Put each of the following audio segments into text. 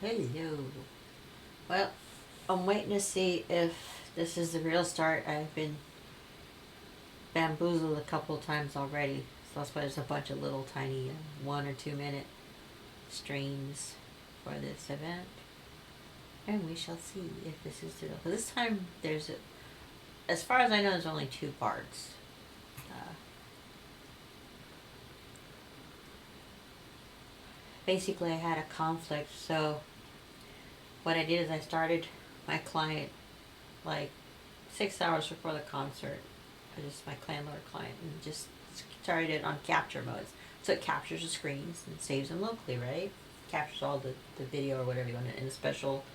Hello. Well, I'm waiting to see if this is the real start. I've been bamboozled a couple times already, so that's why there's a bunch of little tiny 1 or 2 minute streams for this event. And we shall see if this is the real. This time, as far as I know, there's only 2 Bards. Basically, I had a conflict, so what I did is I started my client like 6 hours before the concert. My landlord client, and just started it on capture modes. So it captures the screens and saves them locally, right? Captures all the video or whatever you want in a special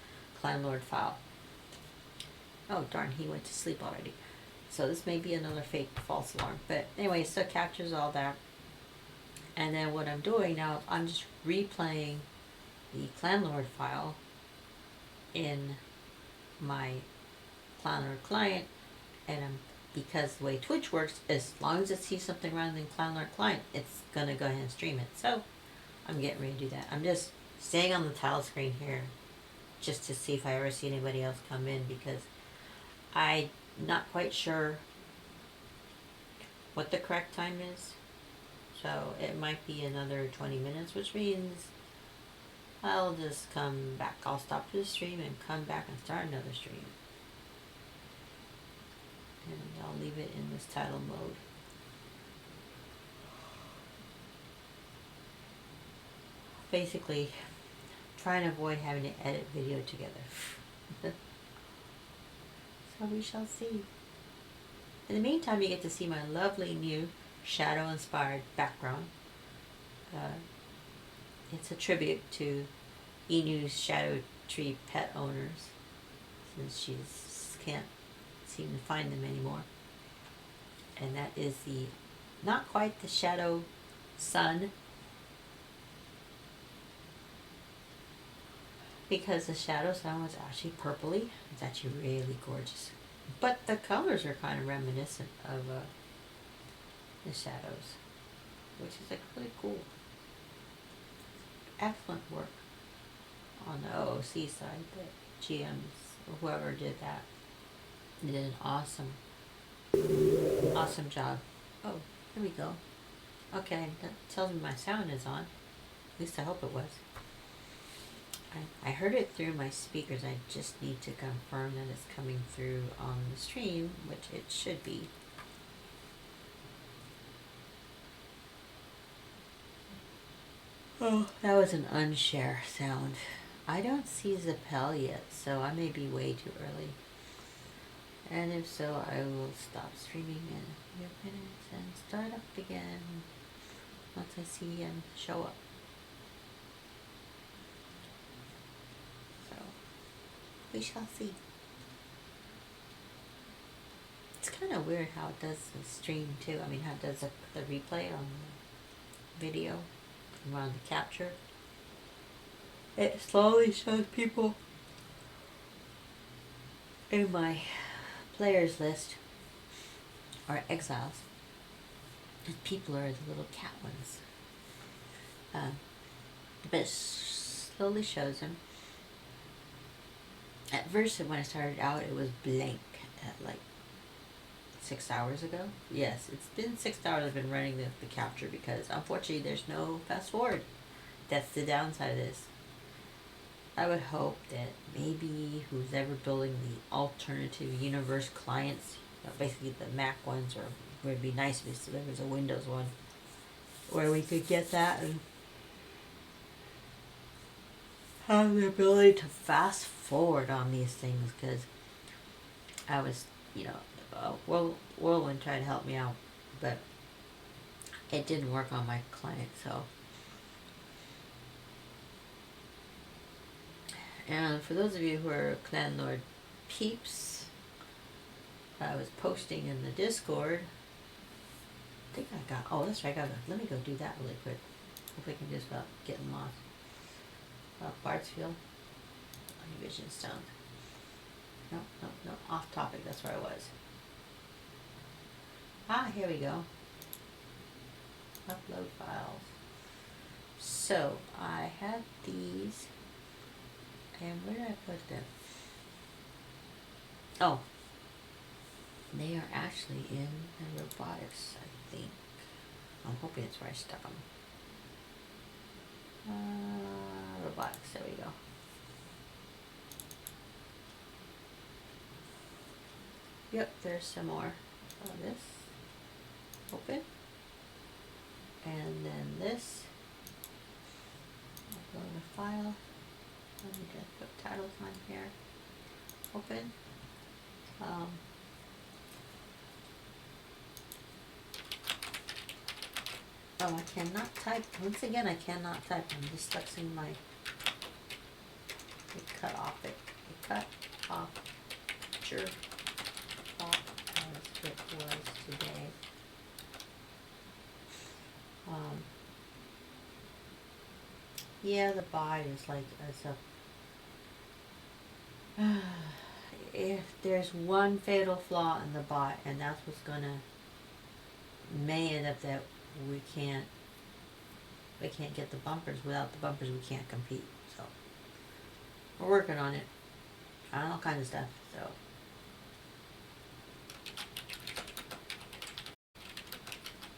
landlord file. Oh darn, he went to sleep already. So this may be another fake false alarm. But anyway, so it captures all that. And then what I'm doing now, I'm just replaying the landlord file in my landlord client, and because the way Twitch works, as long as it sees something rather than landlord client, it's gonna go ahead and stream it. So I'm getting ready to do that. I'm just staying on the tile screen here just to see if I ever see anybody else come in, because I'm not quite sure what the correct time is. So it might be another 20 minutes, which means I'll just come back. I'll stop the stream and come back and start another stream. And I'll leave it in this title mode. Basically, trying to avoid having to edit video together. So we shall see. In the meantime, you get to see my lovely new shadow-inspired background. It's a tribute to Inu's shadow tree pet owners, since she can't seem to find them anymore. And that is not quite the shadow sun, because the shadow sun was actually purpley. It's actually really gorgeous. But the colors are kind of reminiscent of the shadows, which is like really cool. Excellent work on the OOC side. The GMs, or whoever did that, did an awesome job. Oh, here we go. Okay, that tells me my sound is on. At least I hope it was. I heard it through my speakers. I just need to confirm that it's coming through on the stream, which it should be. Oh, that was an unshare sound. I don't see Xepel yet, so I may be way too early. And if so, I will stop streaming in a few minutes and start up again once I see him show up. So, we shall see. It's kind of weird how it does the stream too. I mean, how it does the replay on the video around the capture. It slowly shows people in my players list are exiles, and people are the little cat ones. But it slowly shows them. At first, when I started out, it was blank at like 6 hours ago. Yes, it's been 6 hours I've been running the capture, because unfortunately there's no fast forward. That's the downside of this. I would hope that maybe who's ever building the alternative universe clients, basically the Mac ones, or it would be nice if there was a Windows one where we could get that and have the ability to fast forward on these things, because I was, Whirlwind tried to help me out, but it didn't work on my client, so. And for those of you who are Landlord peeps, I was posting in the Discord. I think that's right, let me go do that really quick. Hope I can just without getting lost. Bardsfield, Vision Stone. No, off topic, that's where I was. Here we go. Upload files. So, I had these And where did I put them? Oh, they are actually in the robotics, I think. I'm hoping it's where I stuck them. Robotics, there we go. Yep, there's some more. So this, open. And then this. I'll go to file. Let me just put titles on here. Open. Oh, I cannot type. Once again, I cannot type. I'm dyslexic my. It cut off it. It cut off. Sure. Off as it was today. Yeah, the bot is like as a. If there's one fatal flaw in the bot, and that's what's gonna may end up that we can't get the bumpers. Without the bumpers, we can't compete. So we're working on it, on all kinds of stuff. So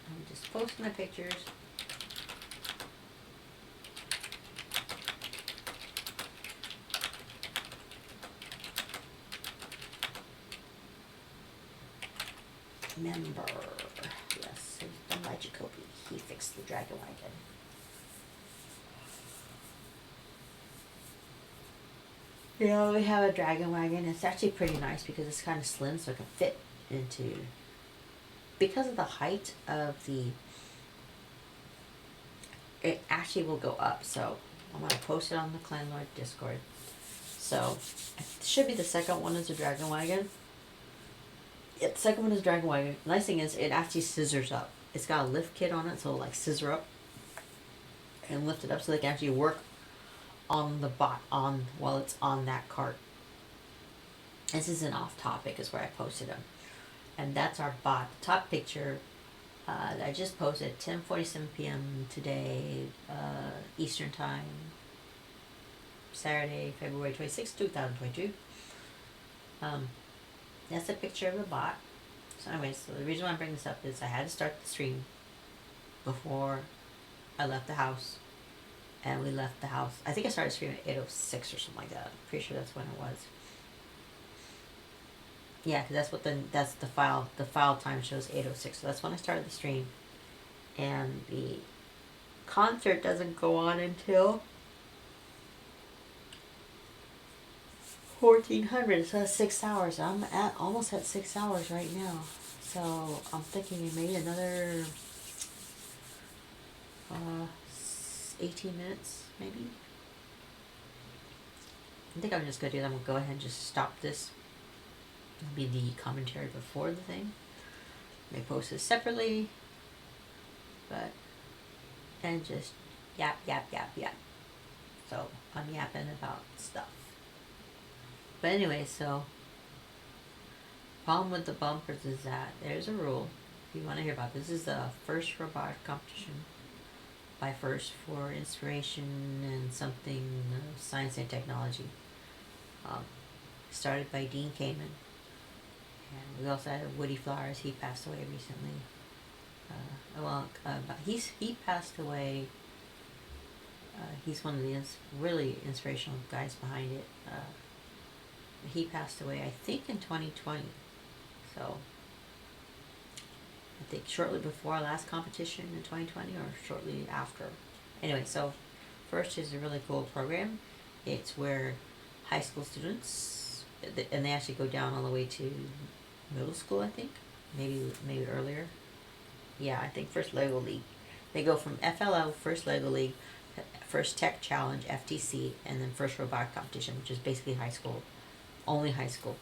I'm just posting my pictures. Member, yes, the Magicopi. He fixed the dragon wagon. You know, we have a dragon wagon. It's actually pretty nice because it's kind of slim, so it can fit into. Because of the height of the, it actually will go up. So I'm gonna post it on the Clanlord Discord. So it should be the second one is a dragon wagon. Yeah, the second one is Dragon Wagon. The nice thing is it actually scissors up. It's got a lift kit on it, so it'll like scissor up and lift it up so they can actually work on the bot on while it's on that cart. This is an off topic is where I posted them. And that's our bot. Top picture that I just posted 10:47 p.m. today, Eastern time, Saturday, February 26, 2022. That's a picture of the bot. So anyways, so the reason why I'm bringing this up is I had to start the stream before I left the house. And we left the house. I think I started streaming at 8:06 or something like that. I'm pretty sure that's when it was. Yeah, because that's what that's the file time shows 8:06. So that's when I started the stream. And the concert doesn't go on until 1400, so that's 6 hours. I'm at almost at 6 hours right now. So I'm thinking maybe another 18 minutes, maybe. I think I'm just gonna do that. I'm gonna go ahead and just stop this. It'll be the commentary before the thing. May post this separately, but and just yap. So I'm yapping about stuff. But anyway, so problem with the bumpers is that there's a rule. If you want to hear about this is the first robotic competition by first for inspiration and something science and technology. Started by Dean Kamen. And we also had Woody Flowers. He passed away recently. He passed away. He's one of the really inspirational guys behind it. He passed away, I think, in 2020. So, I think shortly before our last competition in 2020 or shortly after. Anyway, so first is a really cool program. It's where high school students, and they actually go down all the way to middle school, I think. Maybe earlier. Yeah, I think first Lego League. They go from FLL, first Lego League, first Tech Challenge, FTC, and then first robotic competition, which is basically high school. Only high school.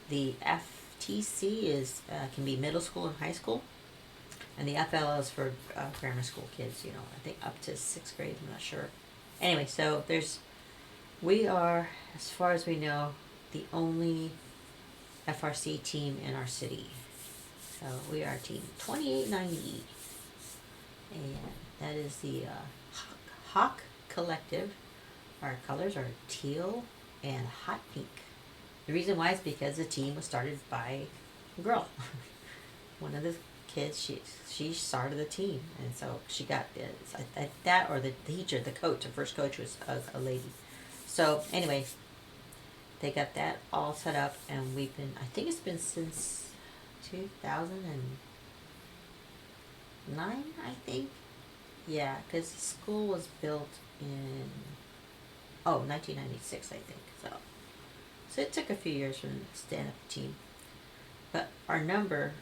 The FTC is can be middle school and high school, and the FLL is for grammar school kids. You know, I think up to 6th grade. I'm not sure. Anyway, so we are, as far as we know, the only FRC team in our city. So we are team 2890, and that is the Hawk Collective Our colors are teal and hot pink. The reason why is because the team was started by a girl. One of the kids, she started the team, and so she got that, or the teacher, the coach, the first coach was a lady. So anyway, they got that all set up, and we've been, I think it's been since 2009, I think. Yeah, because the school was built in 1996, I think. So it took a few years for them to stand up a team. But our number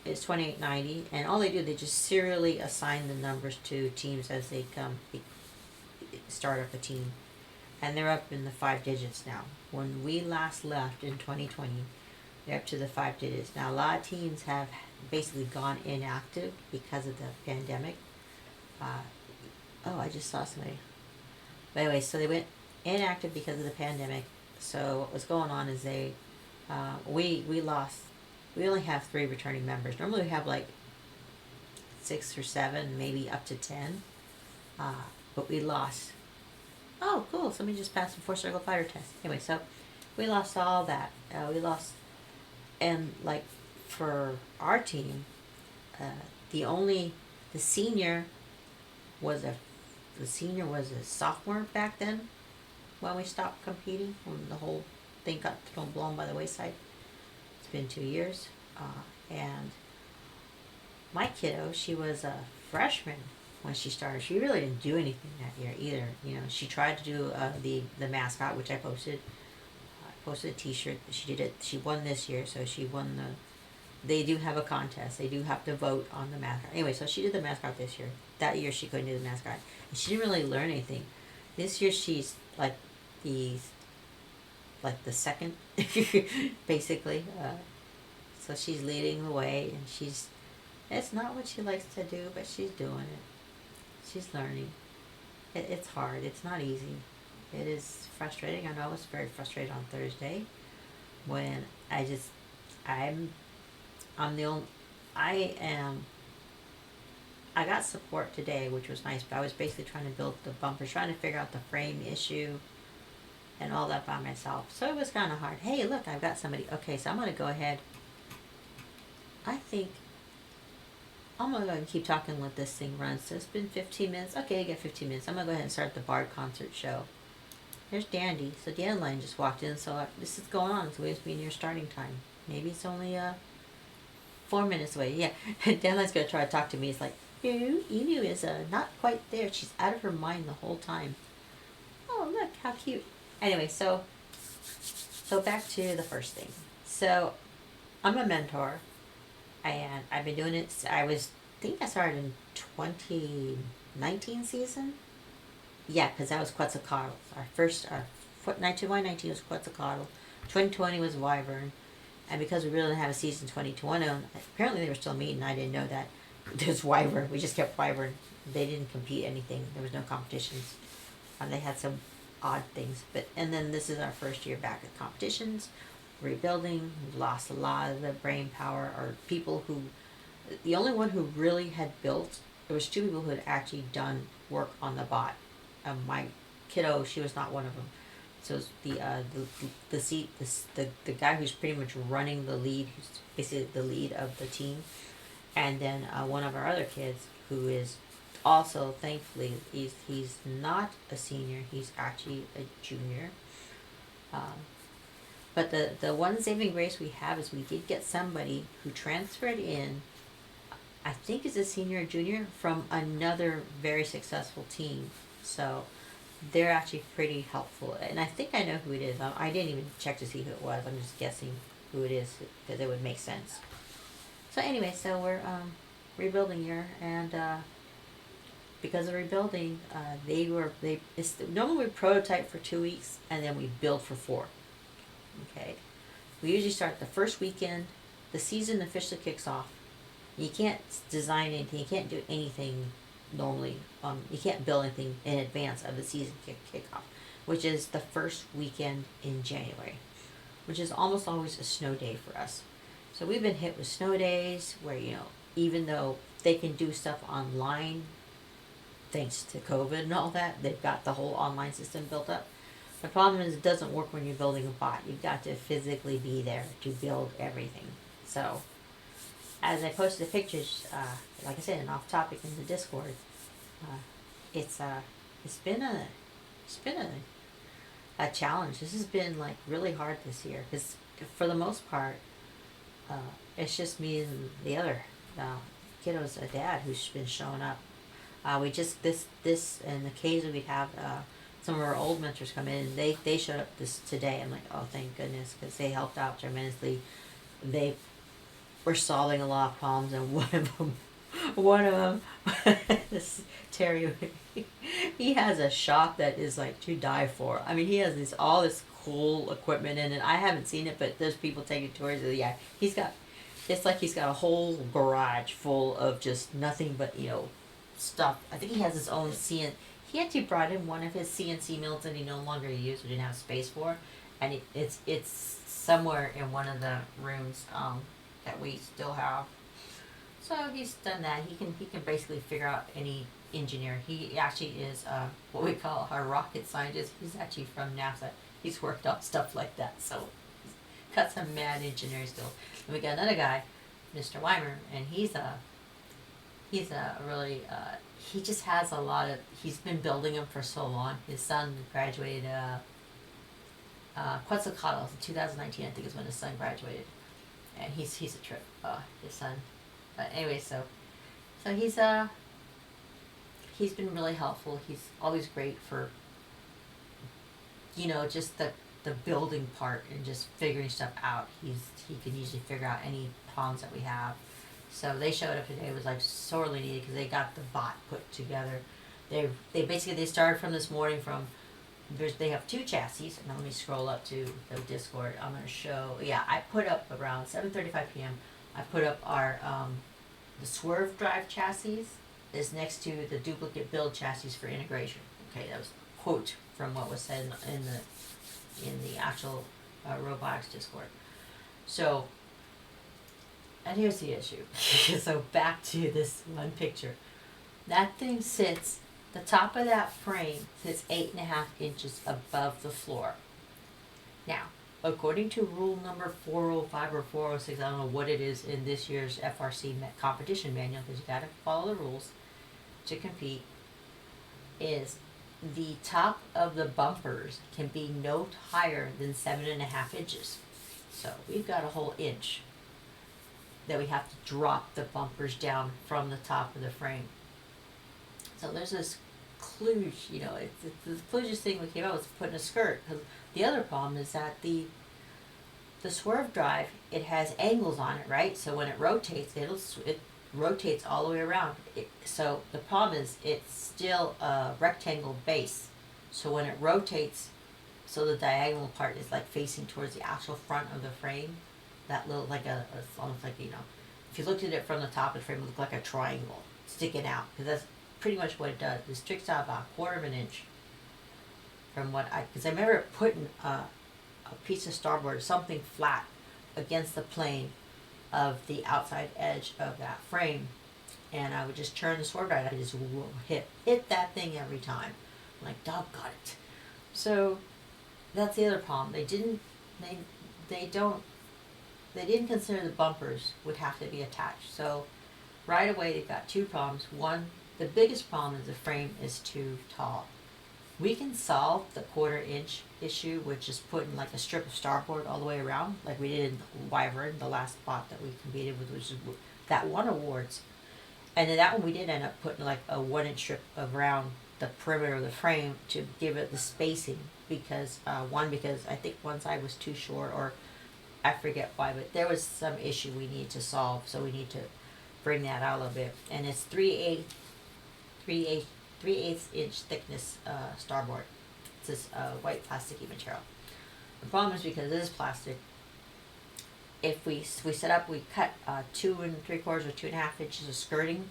is 2890, and all they do, they just serially assign the numbers to teams as they start up a team. And they're up in the 5 digits now. When we last left in 2020, they're up to the 5 digits. Now, a lot of teams have basically gone inactive because of the pandemic. I just saw somebody. But anyway, so they went inactive because of the pandemic. So what was going on is we lost. We only have 3 returning members. Normally we have like 6 or 7, maybe up to 10. But we lost. Oh, cool! Somebody just passed the 4-circle fighter test. Anyway, so we lost all that. And like for our team, the senior was a sophomore back then when we stopped competing, when the whole thing got blown by the wayside. It's been 2 years, and my kiddo, she was a freshman when she started. She really didn't do anything that year either. You know, she tried to do the mascot, which I posted. I posted a T-shirt. She did it. She won this year, so she won the. They do have a contest. They do have to vote on the mascot. Anyway, so she did the mascot this year. That year she couldn't do the mascot, and she didn't really learn anything. This year she's like the second, basically. So she's leading the way, and it's not what she likes to do, but she's doing it. She's learning. It's hard. It's not easy. It is frustrating. I know I was very frustrated on Thursday when I got support today, which was nice, but I was basically trying to build the bumpers, trying to figure out the frame issue and all that by myself. So it was kind of hard. Hey, look, I've got somebody. Okay, so I'm going to go ahead. I think I'm going to go ahead and keep talking and let this thing run. So it's been 15 minutes. Okay, I got 15 minutes. I'm going to go ahead and start the Bard concert show. There's Dande. So Dandelion just walked in, so this is going on. So it's near starting time. Maybe it's only 4 minutes away. Yeah, Dandelion's going to try to talk to me. It's like, no, Inu is not quite there. She's out of her mind the whole time. Oh, look, how cute. Anyway, so back to the first thing. So I'm a mentor, and I've been doing it. I think I started in 2019 season. Yeah, because that was Quetzalcoatl. Our 2019 was Quetzalcoatl. 2020 was Wyvern. And because we really didn't have a season 2020, apparently they were still meeting. I didn't know that. There's Wyvern. We just kept Wyvern. They didn't compete anything. There was no competitions. They had some odd things. And then this is our first year back at competitions. Rebuilding. We've lost a lot of the brain power, or people who... The only one who really had built... There was 2 people who had actually done work on the bot. My kiddo, she was not one of them. So the guy who's pretty much running the lead, who's basically the lead of the team, and then one of our other kids who is also, thankfully, he's not a senior, he's actually a junior. But the one saving grace we have is we did get somebody who transferred in, I think is a senior or junior, from another very successful team. So they're actually pretty helpful, and I think I know who it is. I didn't even check to see who it was. I'm just guessing who it is because it would make sense. So anyway, so we're rebuilding here, and because of rebuilding, normally we prototype for 2 weeks and then we build for 4. Okay, we usually start the first weekend. The season officially kicks off. You can't design anything. You can't do anything normally. You can't build anything in advance of the season kickoff, which is the first weekend in January, which is almost always a snow day for us. So we've been hit with snow days where, even though they can do stuff online, thanks to COVID and all that. They've got the whole online system built up. The problem is it doesn't work when you're building a bot. You've got to physically be there to build everything. So, as I posted the pictures, like I said, an off topic in the Discord, uh, it's been a challenge. This has been like really hard this year because for the most part, it's just me and the other kiddo's dad who's been showing up. We just this and occasionally we have some of our old mentors come in and they showed up this today. I'm like, oh, thank goodness, because they helped out tremendously. They were solving a lot of problems, and one of them this Terry, he has a shop that is like to die for. I mean, he has all this cool equipment in it. I haven't seen it, but there's people taking tours. Yeah, it's like he's got a whole garage full of just nothing but stuff. I think he has his own CNC. He actually brought in one of his CNC mills that he no longer used or didn't have space for, and it's somewhere in one of the rooms that we still have. So he's done that. He can basically figure out any engineer. He actually is what we call a rocket scientist. He's actually from NASA. He's worked on stuff like that. So he's got some mad engineering skills. And we got another guy, Mr. Weimer, and he's a really he just has a lot of. He's been building them for so long. His son graduated Quetzalcoatl in 2019. I think is when his son graduated, and he's a trip. His son. But anyway, so he's been really helpful. He's always great for just the building part and just figuring stuff out. He can usually figure out any problems that we have. So they showed up today. It was like sorely needed because they got the bot put together. They started from this morning from. They have 2 chassis. Now let me scroll up to the Discord. I'm going to show. Yeah, I put up around 7:35 p.m. I put up our the swerve drive chassis is next to the duplicate build chassis for integration. Okay, that was a quote from what was said in the actual robotics Discord. So, and here's the issue. So back to this one picture. That thing sits. The top of that frame sits 8.5 inches above the floor. Now, according to rule number 405 or 406, I don't know what it is in this year's FRC competition manual, because you got to follow the rules to compete, is the top of the bumpers can be no higher than 7.5 inches. So we've got a whole inch that we have to drop the bumpers down from the top of the frame. So there's this kludge, it's the kludgiest thing we came out was putting a skirt. Because the other problem is that the swerve drive, it has angles on it, right? So when it rotates, it rotates all the way around. So the problem is it's still a rectangle base. So when it rotates, so the diagonal part is like facing towards the actual front of the frame. That little it's almost like if you looked at it from the top of the frame, it looked like a triangle sticking out, because that's pretty much what it does. It sticks out about 1/4 inch from because I remember putting a piece of starboard, something flat, against the plane of the outside edge of that frame, and I would just turn the swerve drive. I just hit that thing every time. I'm like, doggone it. So that's the other problem. They didn't consider the bumpers would have to be attached. So right away they've got 2 problems. One, the biggest problem is the frame is too tall. We can solve the 1/4 inch issue with just putting like a strip of starboard all the way around, like we did in Wyvern, the last spot that we competed with, which is that won awards. And then that one we did end up putting like a 1-inch strip around the perimeter of the frame to give it the spacing, because because I think one side was too short, or I forget why, but there was some issue we need to solve, so we need to bring that out a little bit. And it's 3/8 inch thickness starboard. It's this white plasticky material. The problem is because it is plastic. If we set up, we cut 2 3/4 or 2.5 inches of skirting.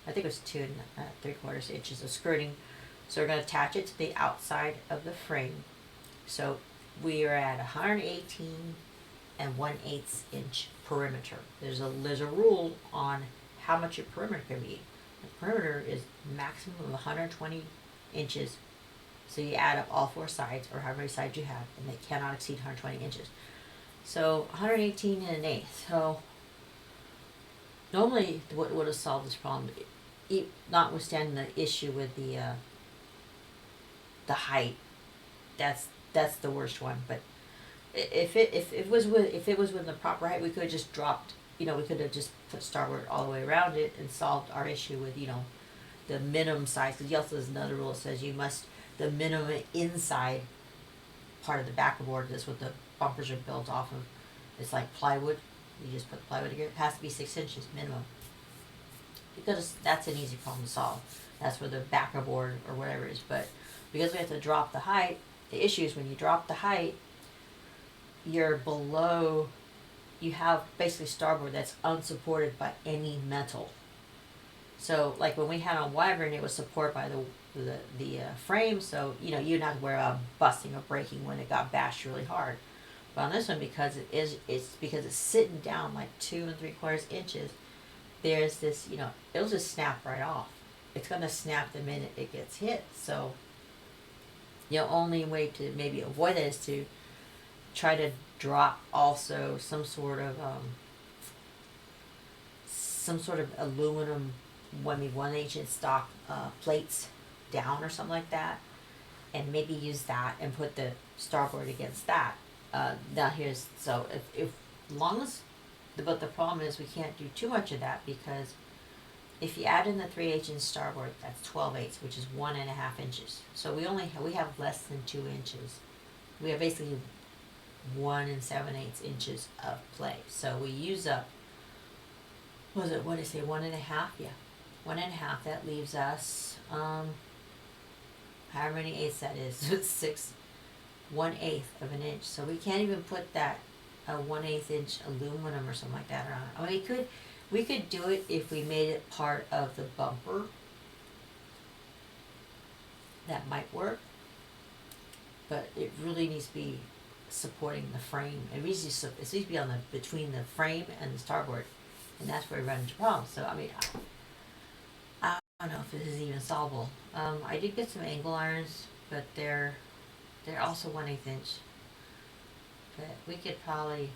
I think it was 2 3/4 inches of skirting. So we're going to attach it to the outside of the frame. So we are at 118 and 1/8 inch perimeter. There's a rule on how much your perimeter can be. The perimeter is maximum of 120 inches. So you add up all four sides, or however many sides you have, and they cannot exceed 120 inches. So 118 and an eighth. So normally, what would have solved this problem, notwithstanding the issue with the height, that's the worst one. But if it was within the proper height, we could have just dropped. We could have just put starboard all the way around it and solved our issue with the minimum size. Because also there's another rule that says the minimum inside part of the backboard. That's what the bumpers are built off of. It's like plywood. You just put the plywood together. It has to be 6 inches minimum. Because that's an easy problem to solve. That's where the backboard or whatever is. But because we have to drop the height, the issue is when you drop the height, you're below. You have basically starboard that's unsupported by any metal. So like when we had on Wyvern, it was supported by the frame, so you didn't have to worry about busting or breaking when it got bashed really hard. But on this one, because it's sitting down like 2 3/4 inches, there's this it'll just snap right off. It's gonna snap the minute it gets hit. So the only way to maybe avoid that is to try to drop also some sort of aluminum 1/8 inch stock plates down or something like that, and maybe use that and put the starboard against that. Now here's so if long as but the problem is we can't do too much of that, because if you add in the 3/8 inch starboard, that's 12/8, which is 1.5 inches. So we have less than 2 inches. We have basically 1 7/8 inches of play. So we use up. What did I say? 1.5? Yeah, 1.5. That leaves us however many eighths that is. 1/8 of an inch. So we can't even put that 1/8 inch aluminum or something like that around it. I mean, we could do it if we made it part of the bumper. That might work, but it really needs to be supporting the frame. It needs to be on between the frame and the starboard, and that's where we run into problems. So I mean, I don't know if this is even solvable. I did get some angle irons, but they're also 1/8 inch. But we could probably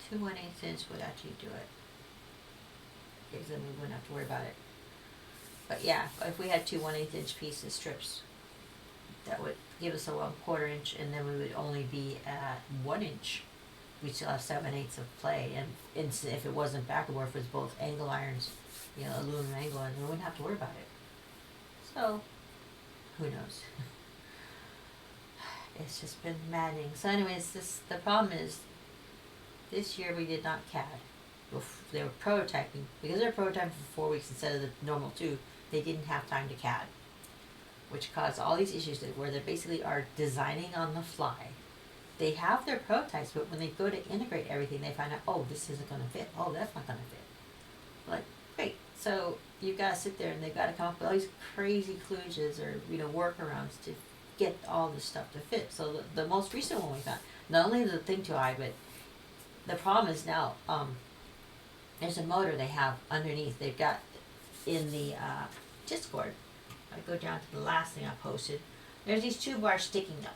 2 1/8 inch would actually do it, because then we wouldn't have to worry about it. But yeah, if we had 2 1/8 inch pieces strips, that would give us a 1/4 inch, and then we would only be at 1 inch. We'd still have 7/8 of play, and if it wasn't backboard, if it was both angle irons, aluminum angle irons, we wouldn't have to worry about it. So, who knows? It's just been maddening. So anyways, the problem is, this year we did not CAD. They were prototyping. Because they were prototyping for 4 weeks instead of the normal 2, they didn't have time to CAD, which caused all these issues where they basically are designing on the fly. They have their prototypes, but when they go to integrate everything, they find out, oh, this isn't going to fit. Oh, that's not going to fit. Like, great. So you've got to sit there, and they've got to come up with all these crazy kludges or workarounds to get all this stuff to fit. So the most recent one we found, not only is the thing too high, but the problem is now there's a motor they have underneath. They've got in the Discord. I go down to the last thing I posted. There's these 2 bars sticking up.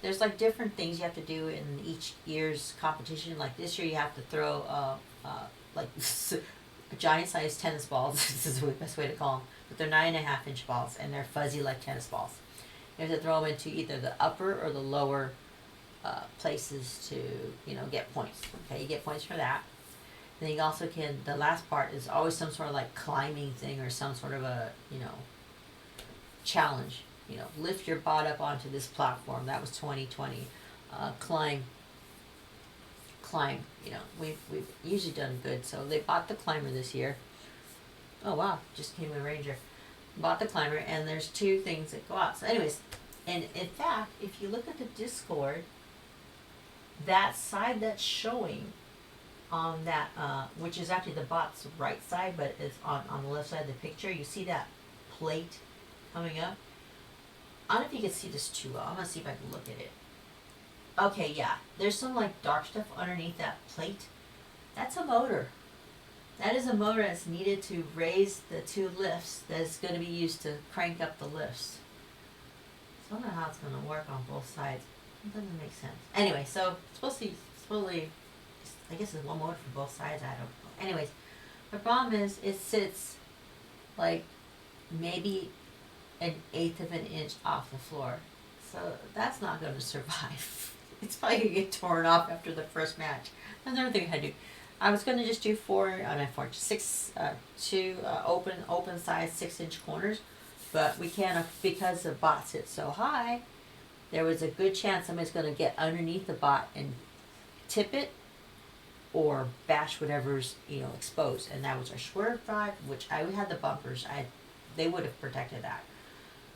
There's like different things you have to do in each year's competition. Like this year, you have to throw like giant sized tennis balls. This is the best way to call them. But they're 9.5 inch balls, and they're fuzzy like tennis balls. You have to throw them into either the upper or the lower places to get points. Okay, you get points for that. Then you also can. The last part is always some sort of like climbing thing or some sort of a challenge. Lift your bot up onto this platform. That was 2020. Climb. We've usually done good. So they bought the climber this year. Oh wow, just came a ranger. Bought the climber, and there's 2 things that go out. So anyways, and in fact, if you look at the Discord, that side that's showing on that, which is actually the bot's right side, but it's on the left side of the picture, you see that plate coming up? I don't know if you can see this too well. I'm going to see if I can look at it. Okay, yeah. There's some like dark stuff underneath that plate. That's a motor. That is a motor that's needed to raise the two lifts that's going to be used to crank up the lifts. So I don't know how it's going to work on both sides. It doesn't make sense. Anyway, so supposedly, I guess it's one motor for both sides. I don't know. Anyways, the problem is it sits like maybe an eighth of an inch off the floor. So that's not going to survive. It's probably going to get torn off after the first match. That's another thing I had to do. I was going to just do two open size 6-inch corners, but we can't because the bot sits so high. There was a good chance somebody's going to get underneath the bot and tip it or bash whatever's exposed. And that was our swerve drive, which we had the bumpers. They would have protected that.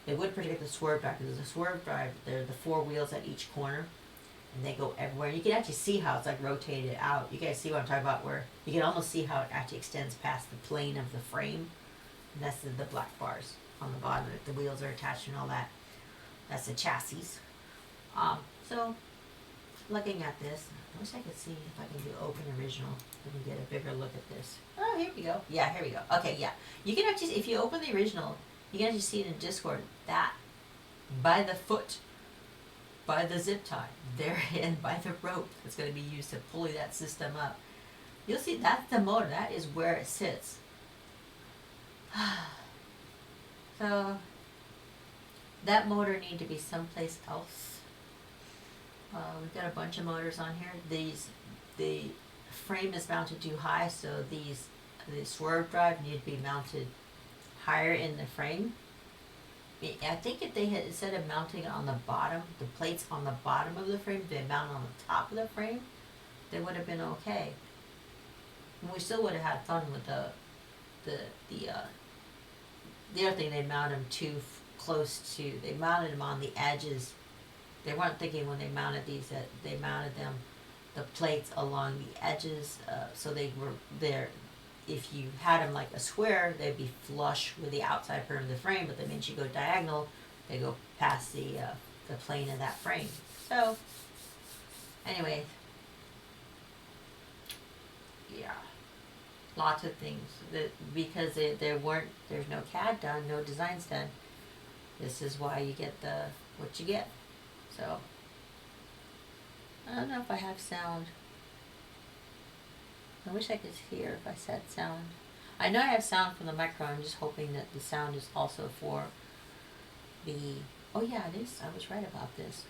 They would protect the swerve drive because the swerve drive, they're the 4 wheels at each corner. And they go everywhere. You can actually see how it's like rotated out. You guys see what I'm talking about, where you can almost see how it actually extends past the plane of the frame. And that's the black bars on the bottom. The wheels are attached and all that. That's the chassis. So, looking at this, I wish I could see if I can do open original. Let me get a bigger look at this. Oh, here we go. Yeah, here we go. Okay, yeah. You can actually, if you open the original, you can actually see it in Discord. That, by the foot, by the zip tie, therein by the rope that's going to be used to pulley that system up. You'll see that's the motor. That is where it sits. So that motor need to be someplace else. We've got a bunch of motors on here. The frame is mounted too high, so the swerve drive need to be mounted higher in the frame. I think if they had, instead of mounting it on the bottom, the plates on the bottom of the frame, they mounted on the top of the frame, they would have been okay. And we still would have had fun with the other thing. They mounted them too close to. They mounted them on the edges. They weren't thinking when they mounted these that they mounted them, the plates along the edges, so they were there. If you had them like a square, they'd be flush with the outside part of the frame, but the minute you go diagonal, they go past the plane of that frame. So, anyway, yeah, lots of things that because there's no CAD done, no designs done. This is why you get what you get. So, I don't know if I have sound. I wish I could hear if I said sound. I know I have sound from the microphone. I'm just hoping that the sound is also for the... Oh yeah, it is. I was right about this.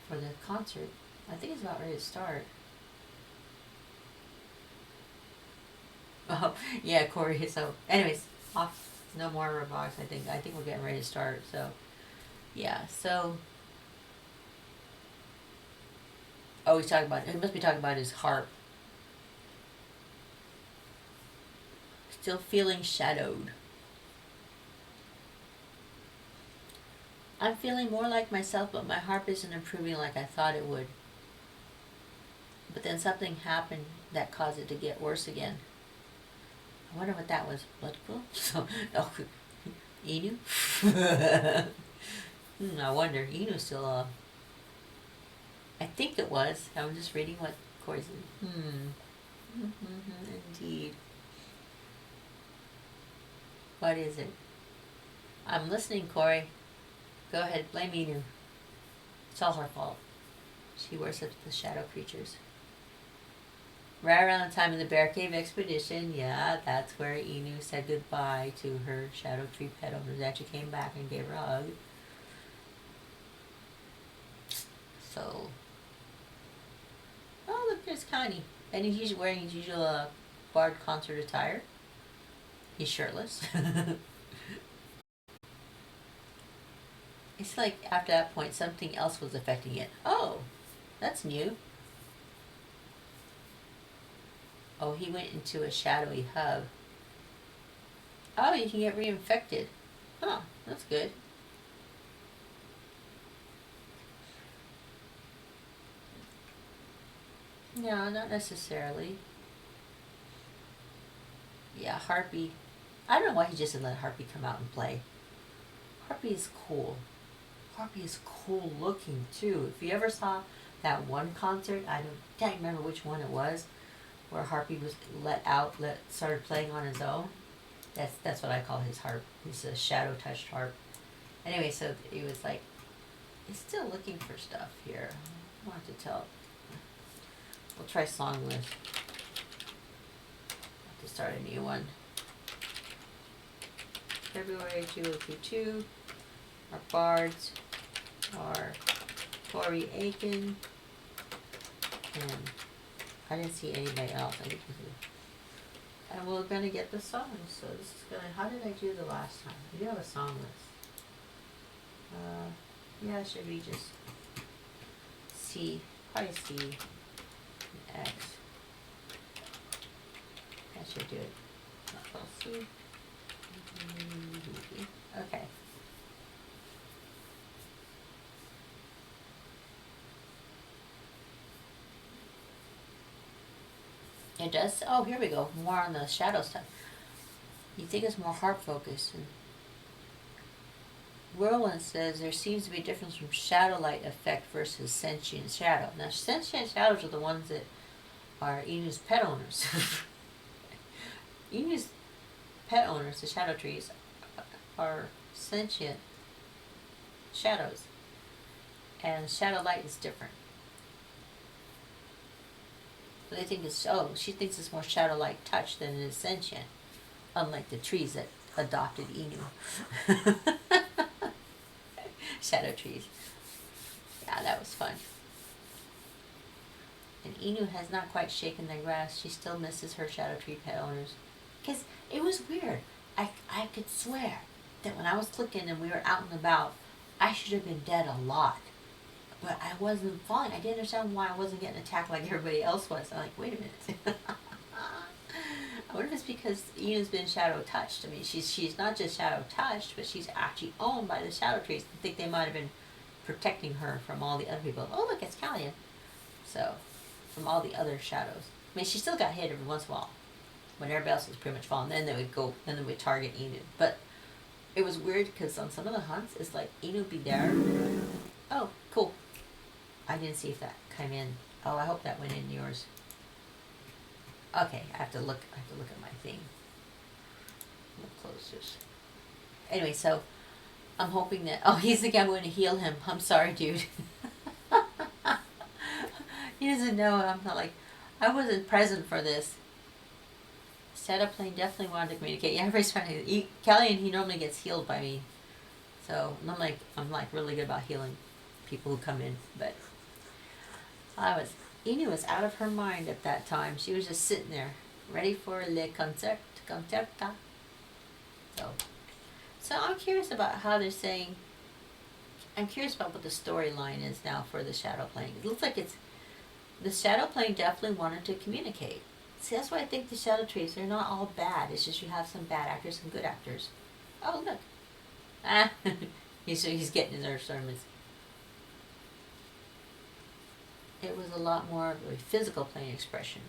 For the concert. I think it's about ready to start. Oh, yeah, Corey. So, anyways, off. No more Roblox, I think. I think we're getting ready to start. So, yeah. So... Oh, he's talking about... He must be talking about his harp. Still feeling shadowed. I'm feeling more like myself, but my harp isn't improving like I thought it would. But then something happened that caused it to get worse again. I wonder what that was. Blood pool? Oh, Inu? I wonder. Inu's still I think it was. I was just reading what Corey said. Indeed. What is it? I'm listening, Corey. Go ahead, blame Inu. It's all her fault. She worships the shadow creatures. Right around the time of the Bear Cave expedition, yeah, that's where Inu said goodbye to her shadow tree pet owners. Actually came back and gave her a hug. So, oh look, there's Kani. And he's wearing his usual Bard concert attire. He's shirtless. It's like after that point something else was affecting it. Oh, that's new. Oh, he went into a shadowy hub. Oh, you can get reinfected. Huh, that's good. No, not necessarily. Yeah, Harpy. I don't know why he just didn't let Harpy come out and play. Harpy is cool. Harpy is cool looking too. If you ever saw that one concert, can't remember which one it was, where Harpy was started playing on his own. That's what I call his harp. He's a shadow touched harp. Anyway, so he was like, he's still looking for stuff here. I want to tell. We'll try song list. Have to start a new one. February 2022. Our bards are Coriakin and I didn't see anybody else. And we're gonna get the songs. So this is gonna. How did I do the last time? I do have a song list. Yeah, should we just probably C and X. That should do it. I'll see. Okay. It does. Oh, here we go. More on the shadow stuff. You think it's more heart focused. Whirlwind says there seems to be a difference from shadow light effect versus sentient shadow. Now, sentient shadows are the ones that are Inu's pet owners. Inu's pet owners, the shadow trees, are sentient shadows. And shadow light is different. They think she thinks it's more shadow light touch than it is sentient. Unlike the trees that adopted Inu. Shadow trees. Yeah, that was fun. And Inu has not quite shaken the grass. She still misses her shadow tree pet owners. Because it was weird. I could swear that when I was clicking and we were out and about, I should have been dead a lot. But I wasn't falling. I didn't understand why I wasn't getting attacked like everybody else was. I'm like, wait a minute. I wonder if it's because Inu's been shadow touched. I mean, she's not just shadow touched, but she's actually owned by the shadow trees. I think they might have been protecting her from all the other people. Oh, look, it's Callian. So, from all the other shadows. I mean, she still got hit every once in a while. When everybody else was pretty much falling, then they would target Inu. But it was weird because on some of the hunts, it's like Inu would be there. Oh, cool. I didn't see if that came in. Oh, I hope that went in yours. Okay, I have to look at my thing. We'll close this. Anyway, so I'm hoping that. Oh, he's the guy. I'm going to heal him. I'm sorry, dude. He doesn't know. I'm not like. I wasn't present for this. Setup plane definitely wanted to communicate. Yeah, everybody's trying to eat. Callian, he normally gets healed by me. So I'm like really good about healing people who come in, but Inu was out of her mind at that time. She was just sitting there, ready for le concerta. So I'm curious about how they're saying. I'm curious about what the storyline is now for the shadow plane. It looks like the shadow plane definitely wanted to communicate. See, that's why I think the shadow trees, they're not all bad. It's just you have some bad actors, some good actors. Oh, look. He's getting his earth sermons. It was a lot more of a physical plane expression.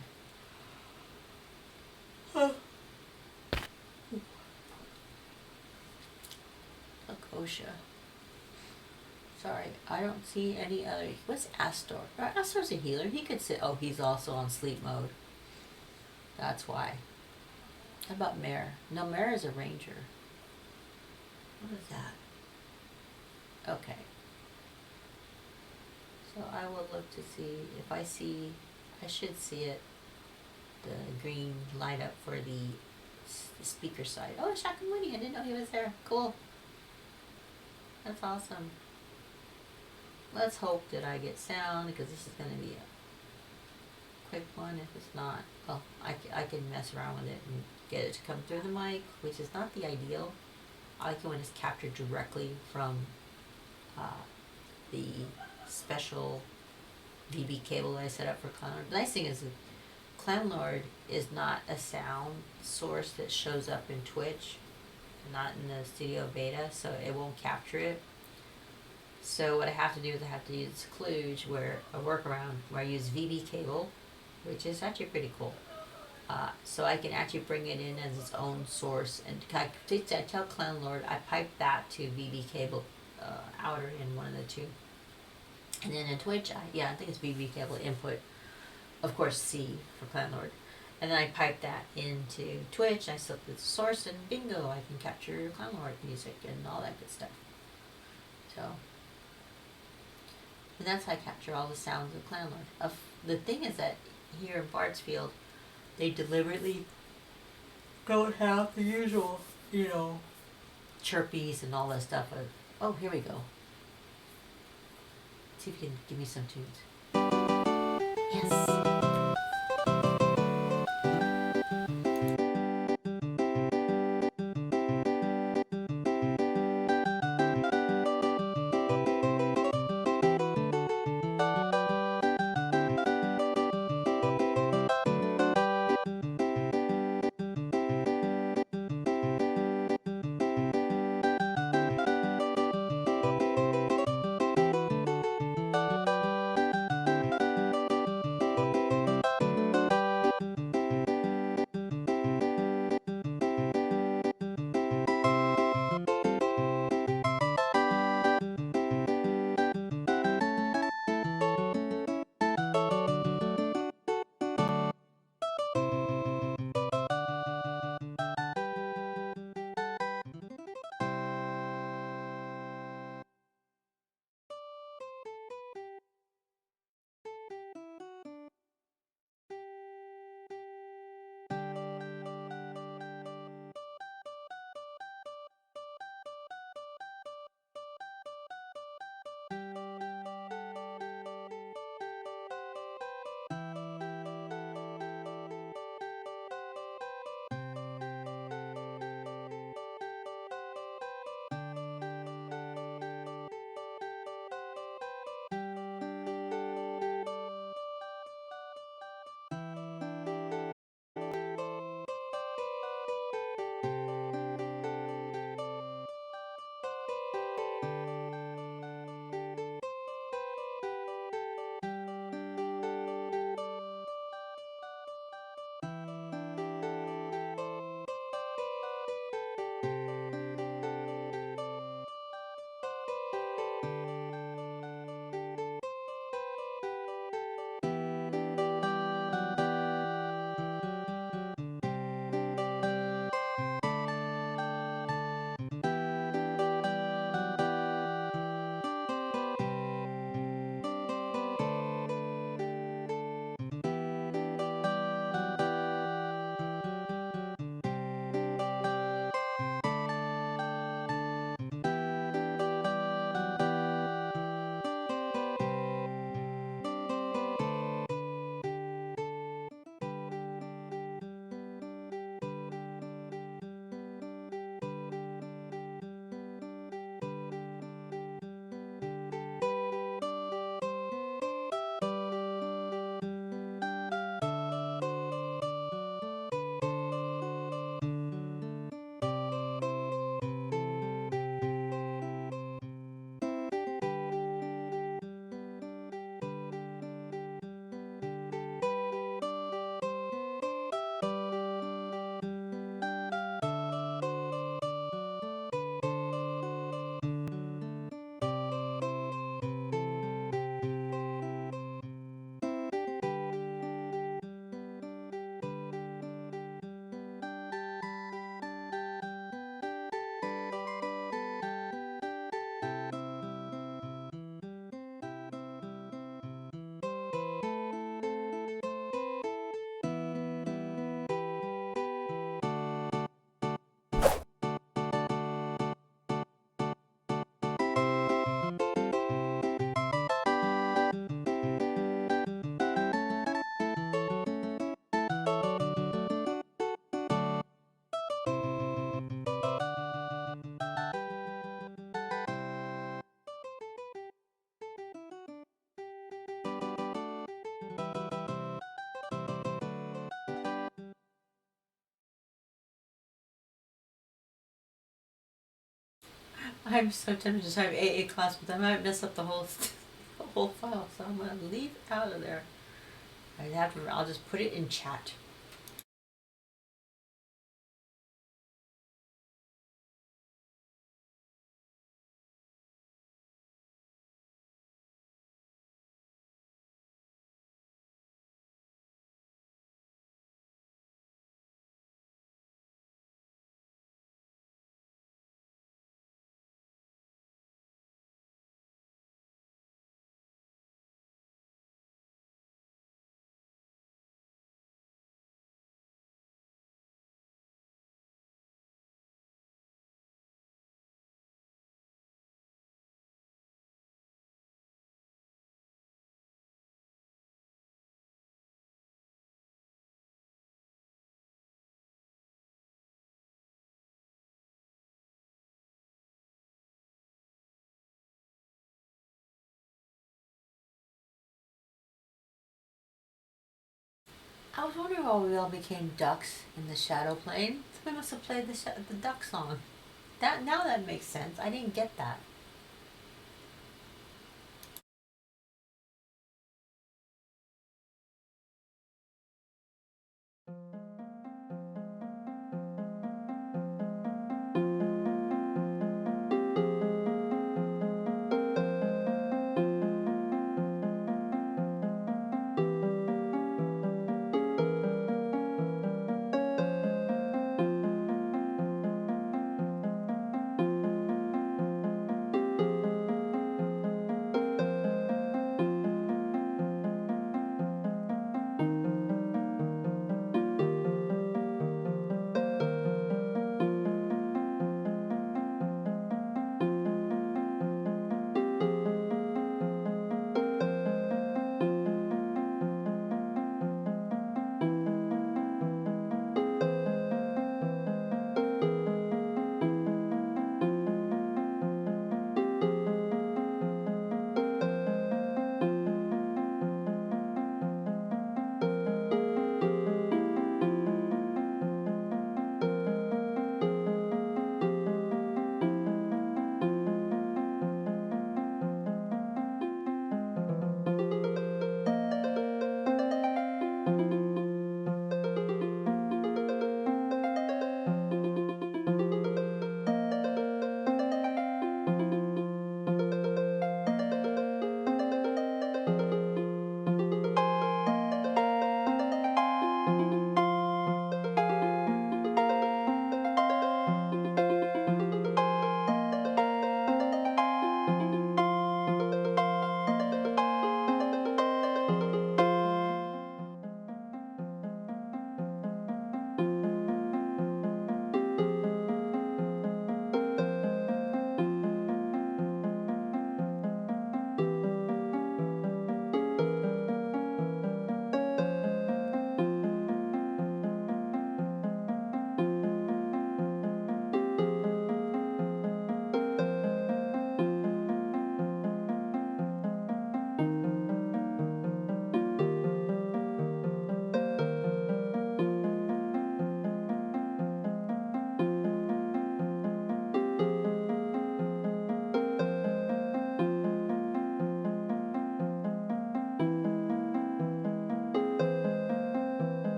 Akosha. Sorry, I don't see any other. What's Astor? Astor's a healer. He could sit. Oh, he's also on sleep mode. That's why. How about Mare? No, Mare is a ranger. What is that? Okay. So I will look to see if I should see it, the green light up for the speaker side. Oh, Shakyamuni, I didn't know he was there. Cool. That's awesome. Let's hope that I get sound, because this is going to be a quick one. If it's not, well, I can mess around with it and get it to come through the mic, which is not the ideal. I like it when it's captured directly from the special VB cable that I set up for Clanlord. The nice thing is that Clanlord is not a sound source that shows up in Twitch, not in the studio beta, so it won't capture it. So what I have to do is I have to use Kludge, where a workaround where I use VB cable, which is actually pretty cool. So I can actually bring it in as its own source, and I tell Clanlord I pipe that to VB cable, outer in one of the two. And then in Twitch, I think it's VB cable input. Of course, C for Clanlord. And then I pipe that into Twitch. I select the source, and bingo, I can capture clownlord music and all that good stuff. So, and that's how I capture all the sounds of clownlord. The thing is that here in Bards Field, they deliberately don't have the usual, chirpies and all that stuff. Oh, here we go. See if you can give me some tunes. Yes. I'm so tempted to just have AA class, but I might mess up the whole the whole file, so I'm gonna leave it out of there. I'll just put it in chat. I was wondering why we all became ducks in the shadow plane. Somebody must have played the duck song. Now that makes sense. I didn't get that.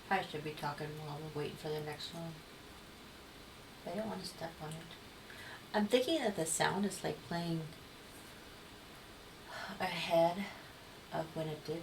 I should be talking while we're waiting for the next one. I don't want to step on it. I'm thinking that the sound is like playing ahead of when it did.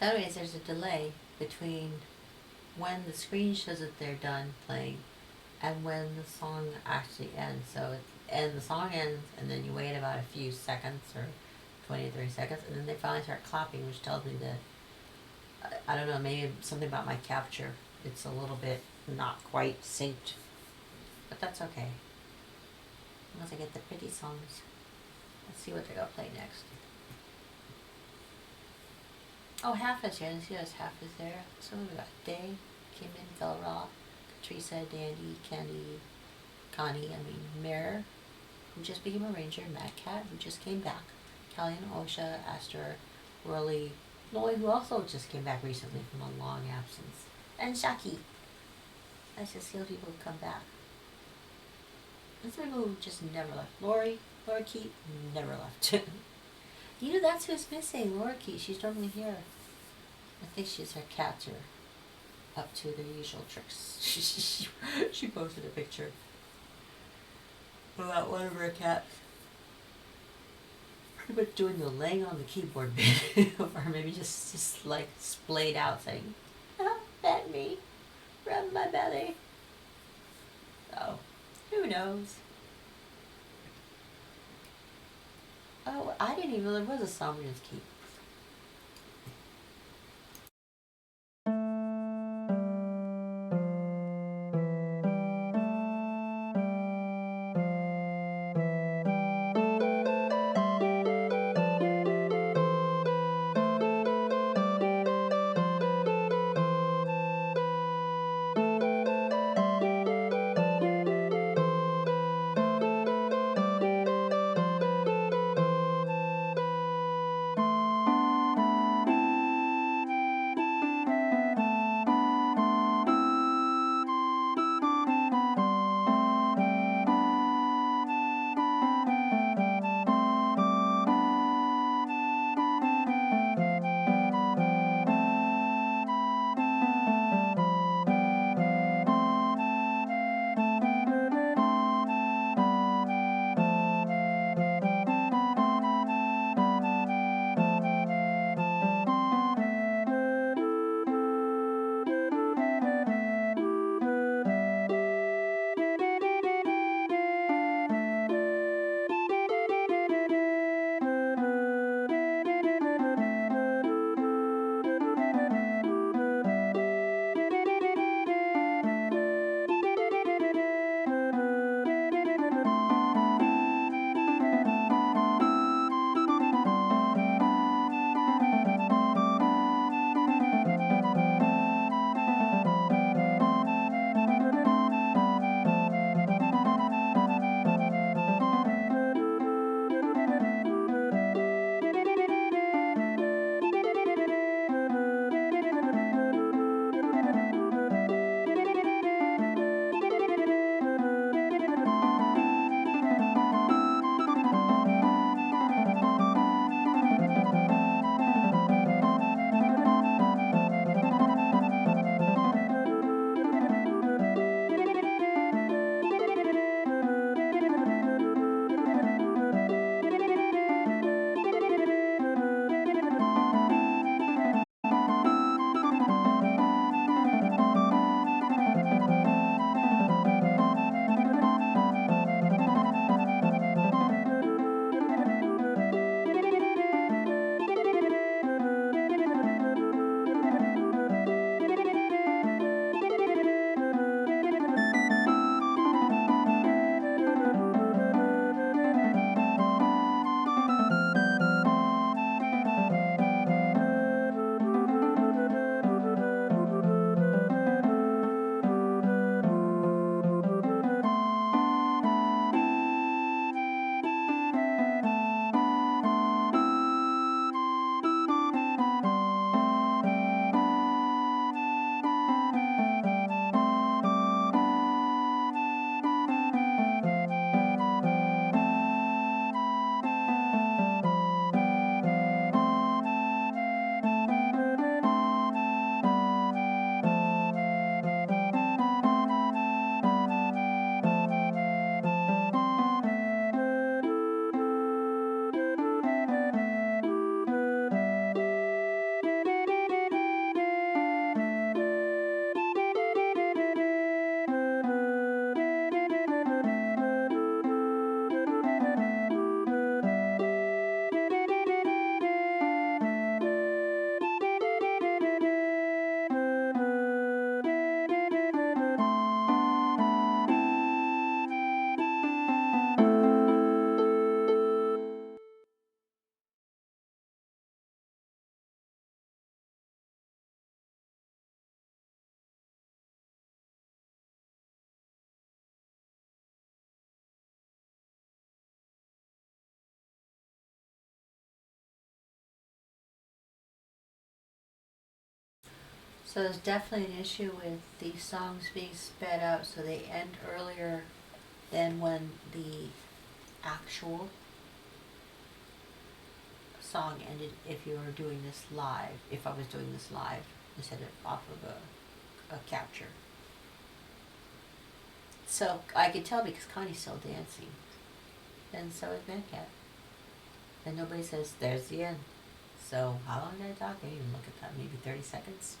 So anyways, there's a delay between when the screen shows that they're done playing and when the song actually ends. So the song ends, and then you wait about a few seconds or 20 or 30 seconds, and then they finally start clapping, which tells me that, I don't know, maybe something about my capture. It's a little bit not quite synced, but that's okay. Once I get the pretty songs. Let's see what they're going to play next. Oh, Half is here. Yes, Half is there. So we got Day, came in, fell raw. Teresa, Dande, Kani, Mirror, who just became a ranger. Mad Cat, who just came back. Callian, Osha, Azure, Rolly, Noi, who also just came back recently from a long absence. And Shaki. Nice to see how people come back. And some people who just never left. Lori Key, never left. You know, that's who's missing, Laura Key. She's normally here. I think her cats are up to their usual tricks. She posted a picture about one of her cats pretty much doing the laying on the keyboard bit, or maybe just like splayed out saying, "Oh, pet me, rub my belly." So, who knows? Oh, I didn't even know there was a Sovereign's Keep. So there's definitely an issue with these songs being sped up so they end earlier than when the actual song ended if you were doing this live, if I was doing this live instead of off of a capture. So I could tell because Kani's still dancing. And so is Mancat. And nobody says, there's the end. So how long did I talk? I didn't even look at that. Maybe 30 seconds.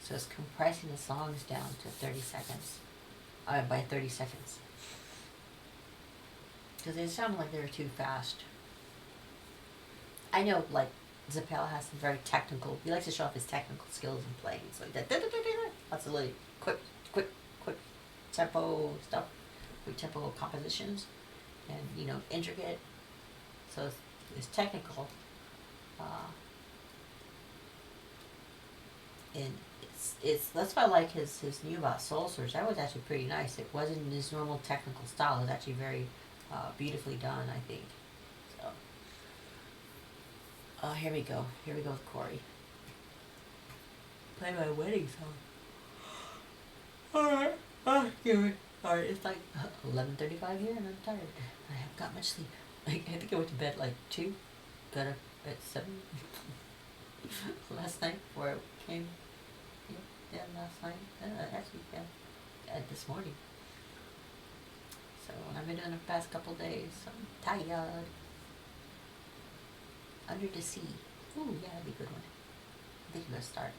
So it's compressing the songs down to 30 seconds. By 30 seconds. Because it sounded like they were too fast. I know, like, Xepel has some very technical, he likes to show off his technical skills in playing. So like that, lots of really quick tempo stuff, quick tempo compositions, and, you know, intricate. So it's technical. And it's that's why I like his new about Soul Surge. That was actually pretty nice. It wasn't his normal technical style. It was actually very beautifully done, I think. So here we go. Here we go with Corey. Play my wedding song. Alright. Alright, it's like 11:35 here and I'm tired. I haven't got much sleep. I think I went to bed like 2. Got up at 7 last night before I came down last night. Actually, this morning. So I've been doing it the past couple days. So I'm tired. Under the Sea. Ooh, yeah, that'd be a good one. I think I'm gonna start.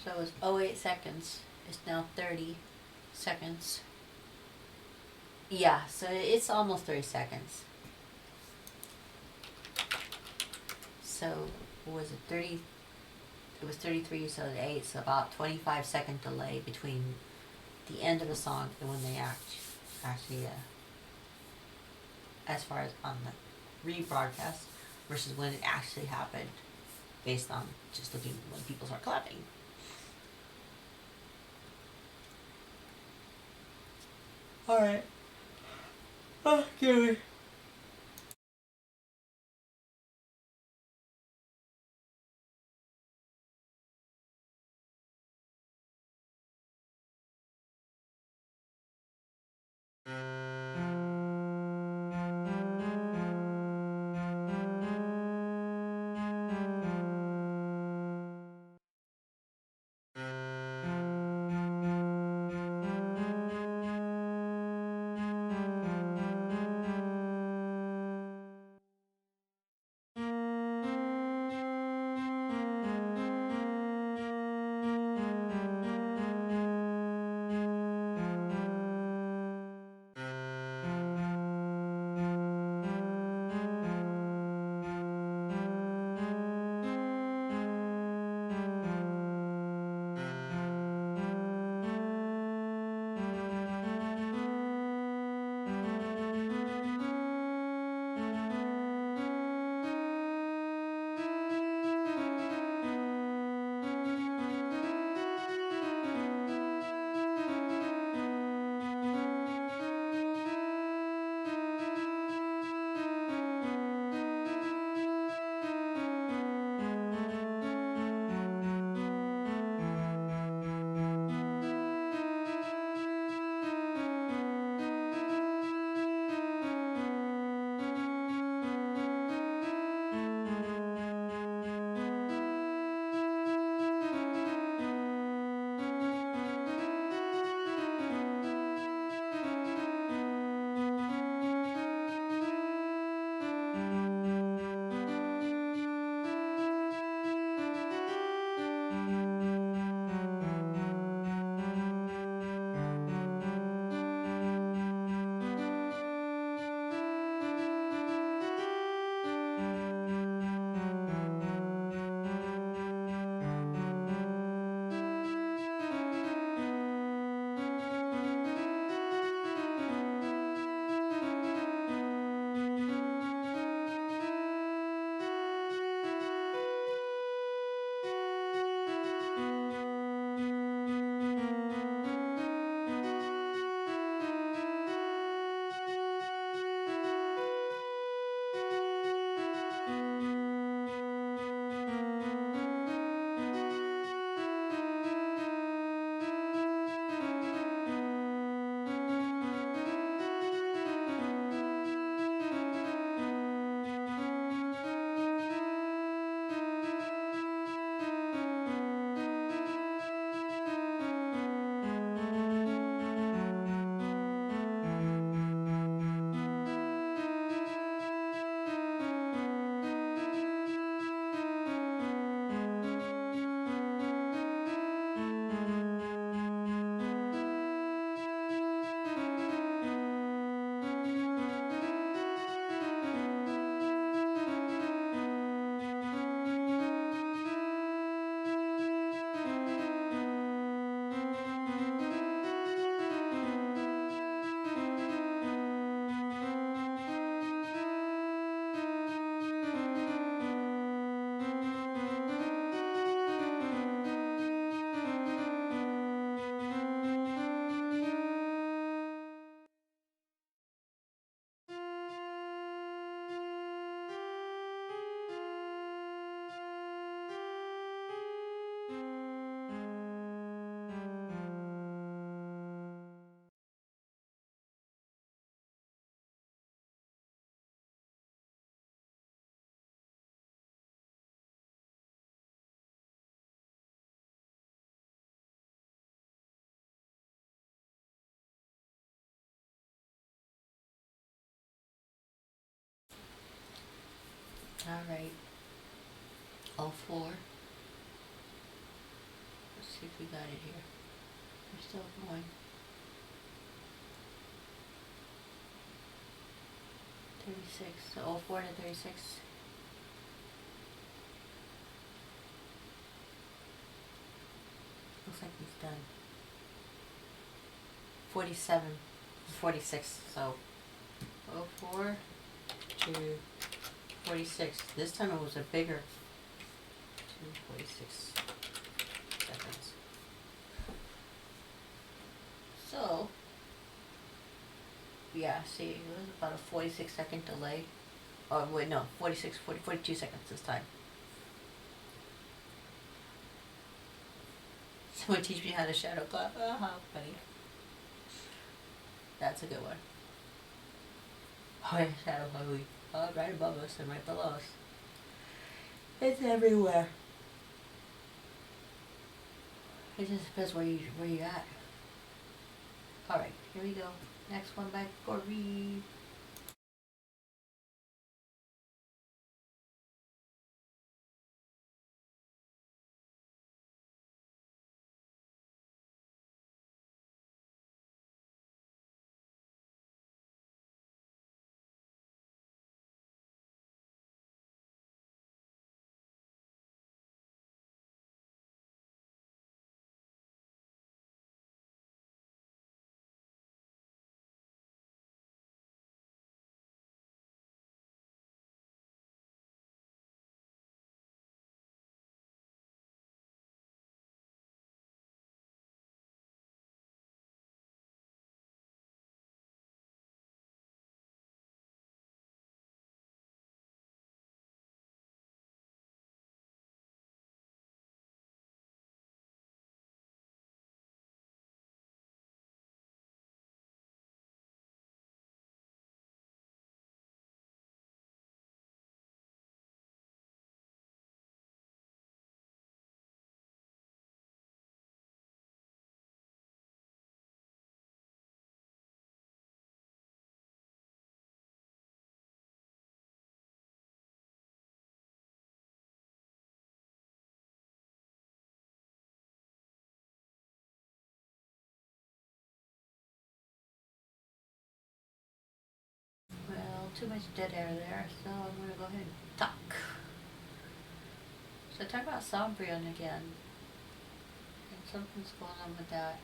So it was 08 seconds. It's now 30 seconds. Yeah, so it's almost 30 seconds. So what was it, 30? It was 33, so 8, so about 25-second delay between the end of the song and when they actually as far as on the rebroadcast versus when it actually happened. based on just looking when people start clapping. Alright. Oh, good. Alright. All four. Let's see if we got it here. We're still going. 36. So all four to 36. Looks like he's done. 47. 46. So 04 to 46. This time it was a bigger and 46 seconds. So, yeah, see, it was about a 46-second delay. Oh, wait, no, 42 seconds this time. Someone teach me how to shadow clap. Oh, how funny. That's a good one. Oh, yeah, shadow clothing. Oh, right above us and right below us. It's everywhere. It just depends where you're at. Alright, here we go. Next one by Corey. Well, too much dead air there, so I'm gonna go ahead and talk. So talk about Sombrian again. And something's going on with that.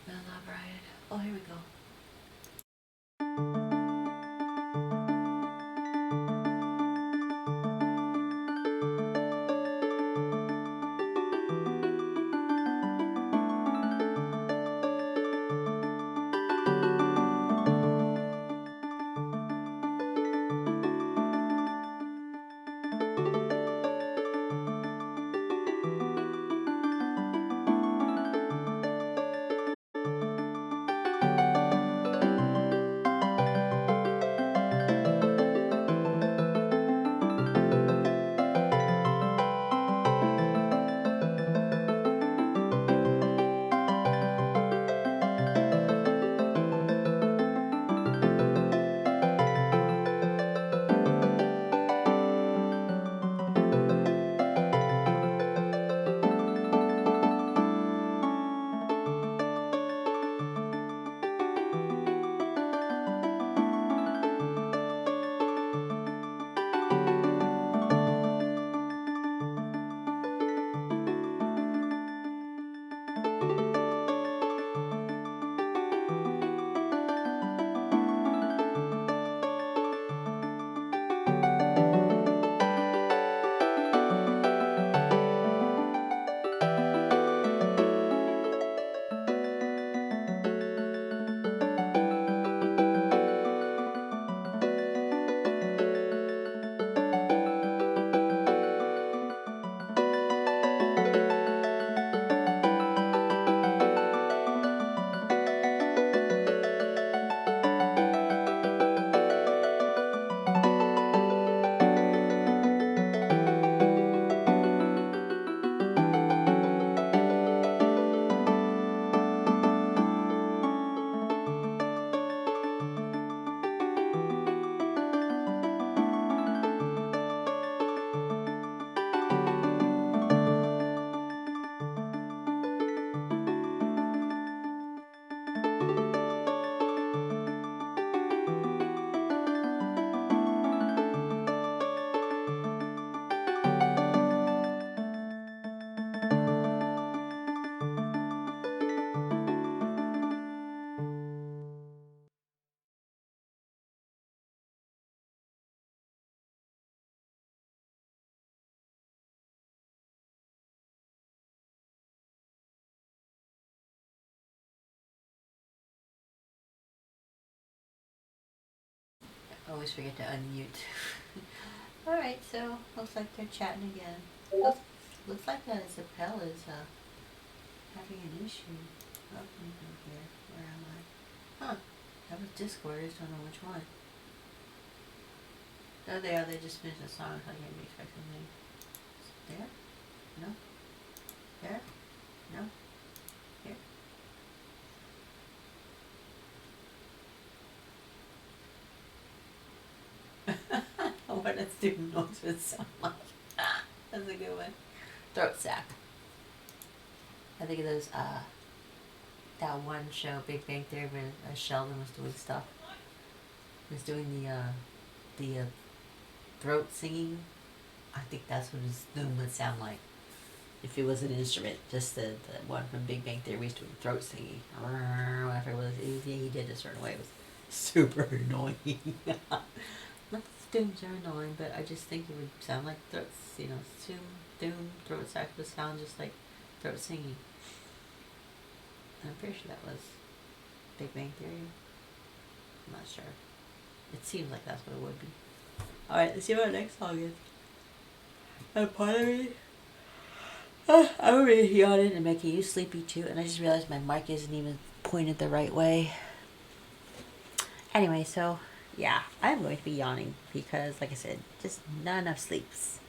Well, alright. Oh, here we go. always forget to unmute. Alright, so looks like they're chatting again. Looks like Xepel is having an issue. Oh, here. Where am I? Huh. That was Discord. I just don't know which one. There they are. They just finished a song. I can't be expecting them. There? No? There? No? Here? What a student knows would sound like. That's a good one. Throat sack. I think of those, that one show, Big Bang Theory, when Sheldon was doing stuff. He was doing the throat singing. I think that's what his Zoom would sound like. If it was an instrument, just the one from Big Bang Theory, was doing throat singing. Whatever it was, he did it a certain way. It was super annoying. Not the Zooms are annoying, but I just think it would sound like throats, you know, Zoom, throat sack would sound just like throat singing. I'm pretty sure that was Big Bang Theory. I'm not sure. It seems like that's what it would be. Alright, let's see what our next song is. And part of me, I'm already yawning and making you sleepy too, and I just realized my mic isn't even pointed the right way. Anyway, so yeah, I'm going to be yawning because, like I said, just not enough sleeps.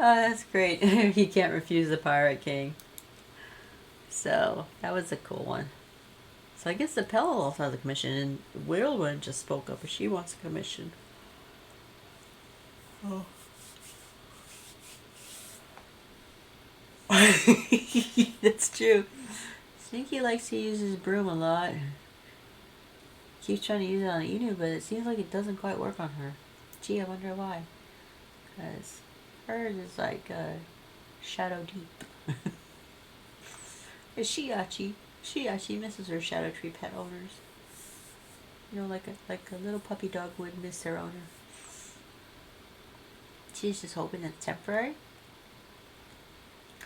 Oh, that's great. He can't refuse the Pirate King. So, that was a cool one. So I guess Xepel also has a commission, and Whirlwind just spoke up, but she wants a commission. Oh. That's true. Sneaky likes to use his broom a lot. Keeps trying to use it on Inu, but it seems like it doesn't quite work on her. Gee, I wonder why. Because hers is like shadow deep. Shiachi misses her shadow tree pet owners. You know, like a little puppy dog would miss their owner. She's just hoping it's temporary.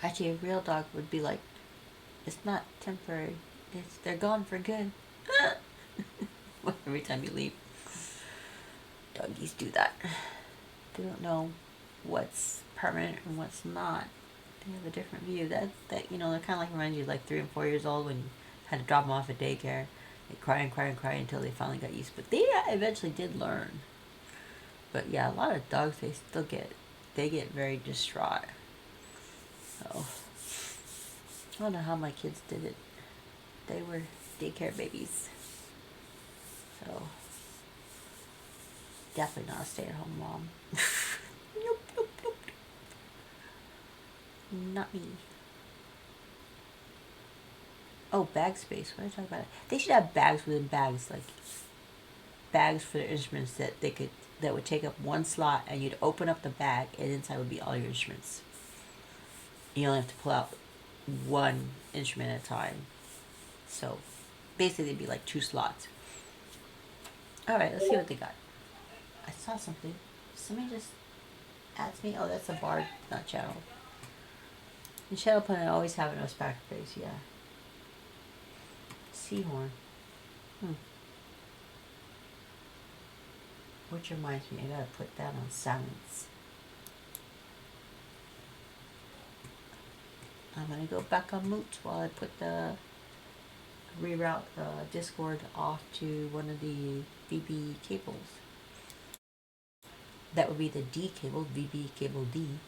Actually, a real dog would be like, it's not temporary. They're gone for good. Every time you leave. Doggies do that. They don't know what's permanent and what's not. They have a different view. That you know, it kind of like reminds you of like 3 and 4 years old when you had to drop them off at daycare. They cry and cry and cry until they finally got used. But they eventually did learn. But yeah, a lot of dogs, they get very distraught. So I don't know how my kids did it. They were daycare babies. So definitely not a stay-at-home mom. Nope, nope, nope. Not me. Oh, bag space. What are you talking about? They should have bags within bags, like bags for the instruments that would take up one slot, and you'd open up the bag, and inside would be all your instruments. You only have to pull out one instrument at a time. So basically, it'd be like 2 slots. All right, let's see what they got. I saw something. Somebody just asked me. Oh, that's a bard, not channel. And channel pun I always have no back face. Yeah. Seahorn. Which reminds me, I gotta put that on silence. I'm gonna go back on mute while I put the reroute Discord off to one of the VB cables. That would be the D cable, VB cable D.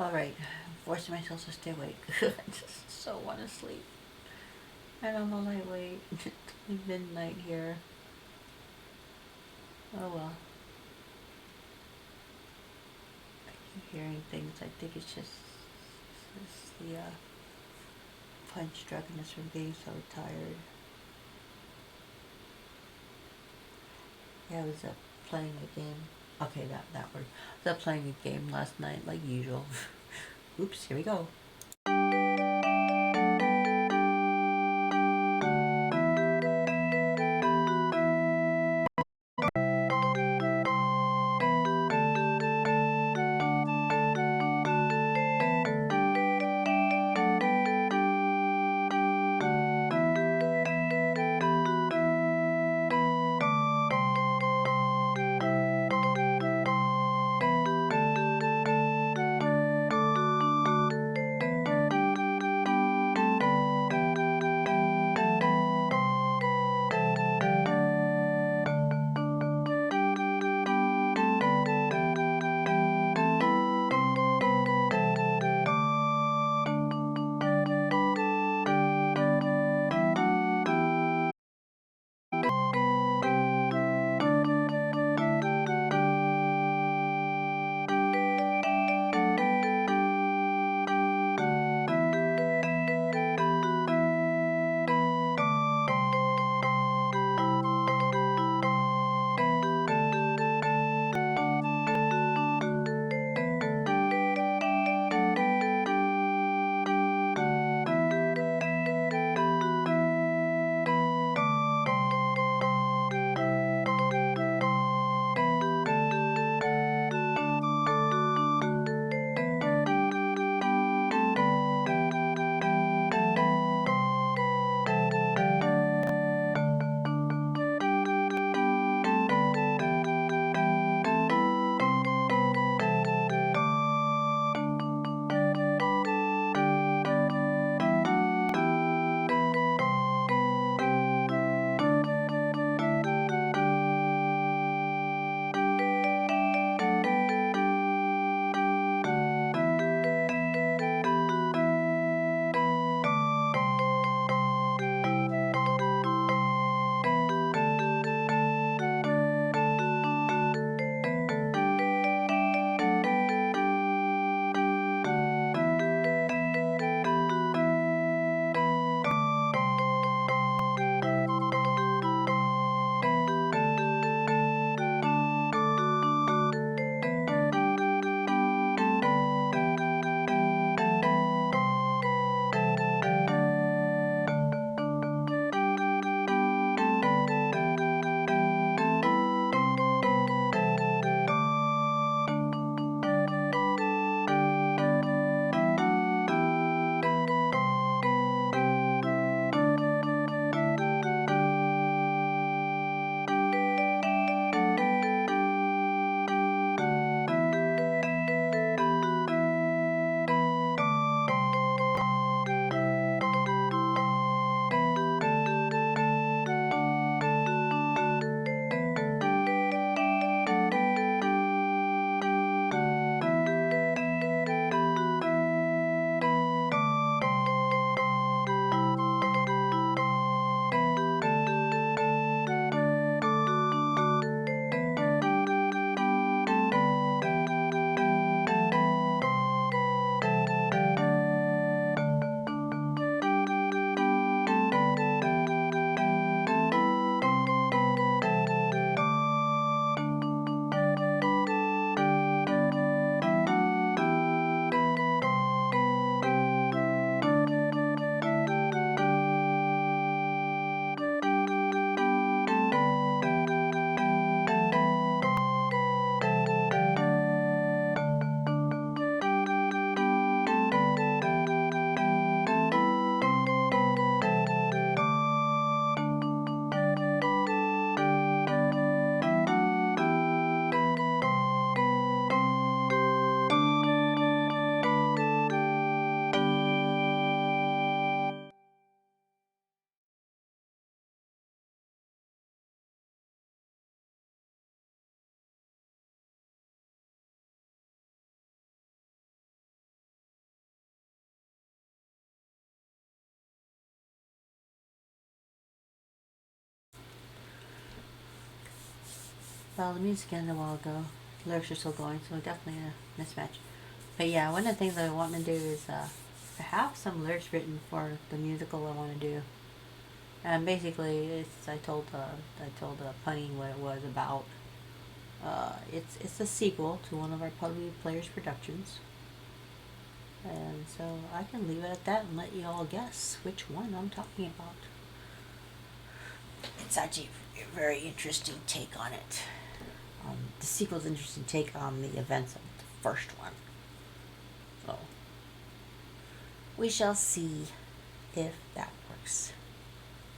Alright, I'm forcing myself to stay awake. I just so want to sleep. And I'm a lightweight. It's midnight here. Oh well. I keep hearing things. I think it's just the punch drugness from being so tired. Yeah, I was up playing a game. Okay, that word. I was up playing a game last night, like usual. Oops, here we go. Well, the music ended a while ago. The lyrics are still going, so definitely a mismatch. But yeah, one of the things that I want to do is I have some lyrics written for the musical I want to do. And basically, I told Punny what it was about. It's a sequel to one of our Puddleby Players productions. And so I can leave it at that and let you all guess which one I'm talking about. It's actually a very interesting take on it. The sequel's an interesting take on the events of the first one. So we shall see if that works.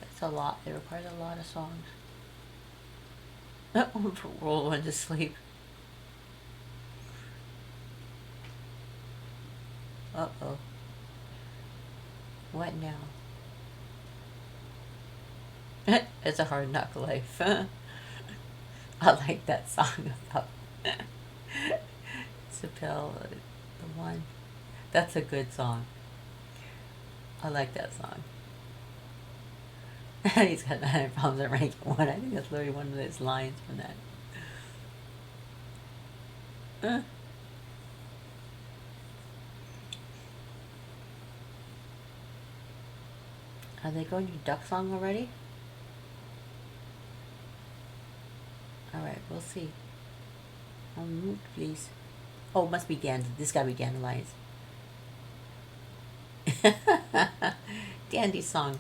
It's a lot. It requires a lot of songs. Roll one to sleep. Uh-oh. What now? It's a hard knock life. I like that song about Xepel, the one. That's a good song. I like that song. He's got 9 problems at rank 1. I think that's literally one of his lines from that. Are they going to duck song already? Alright, we'll see. Move, please. Oh, it must be Dande. This gotta be Dandelions. Dandy song.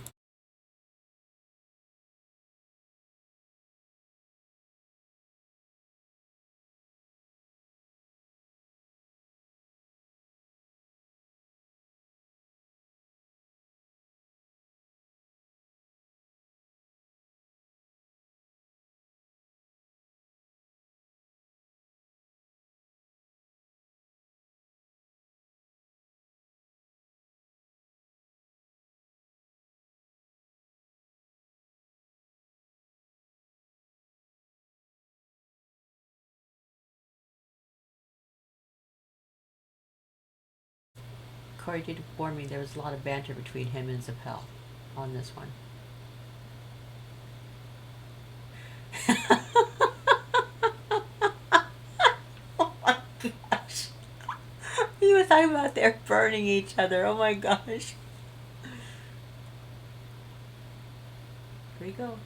Corey did inform me there was a lot of banter between him and Xepel on this one. Oh my gosh. He was talking about they're burning each other. Oh my gosh. Here we go.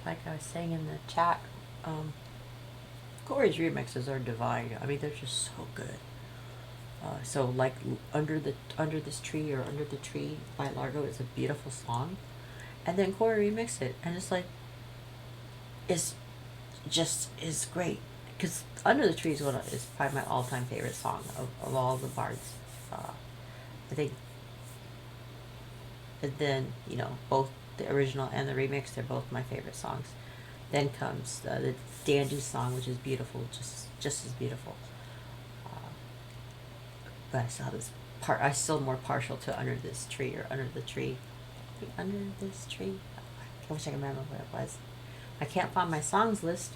like I was saying in the chat, Corey's remixes are divine. I mean, they're just so good. So like under this tree or under the tree by Largo is a beautiful song, and then Corey remixed it, and it's like, is great, because Under the Tree is probably my all-time favorite song of all the Bards. I think, and then both the original and the remix, they're both my favorite songs. Then comes the Dande song, which is beautiful, just as beautiful. But I'm still more partial to Under This Tree or Under the Tree. Under This Tree. I wish I could remember what it was. I can't find my songs list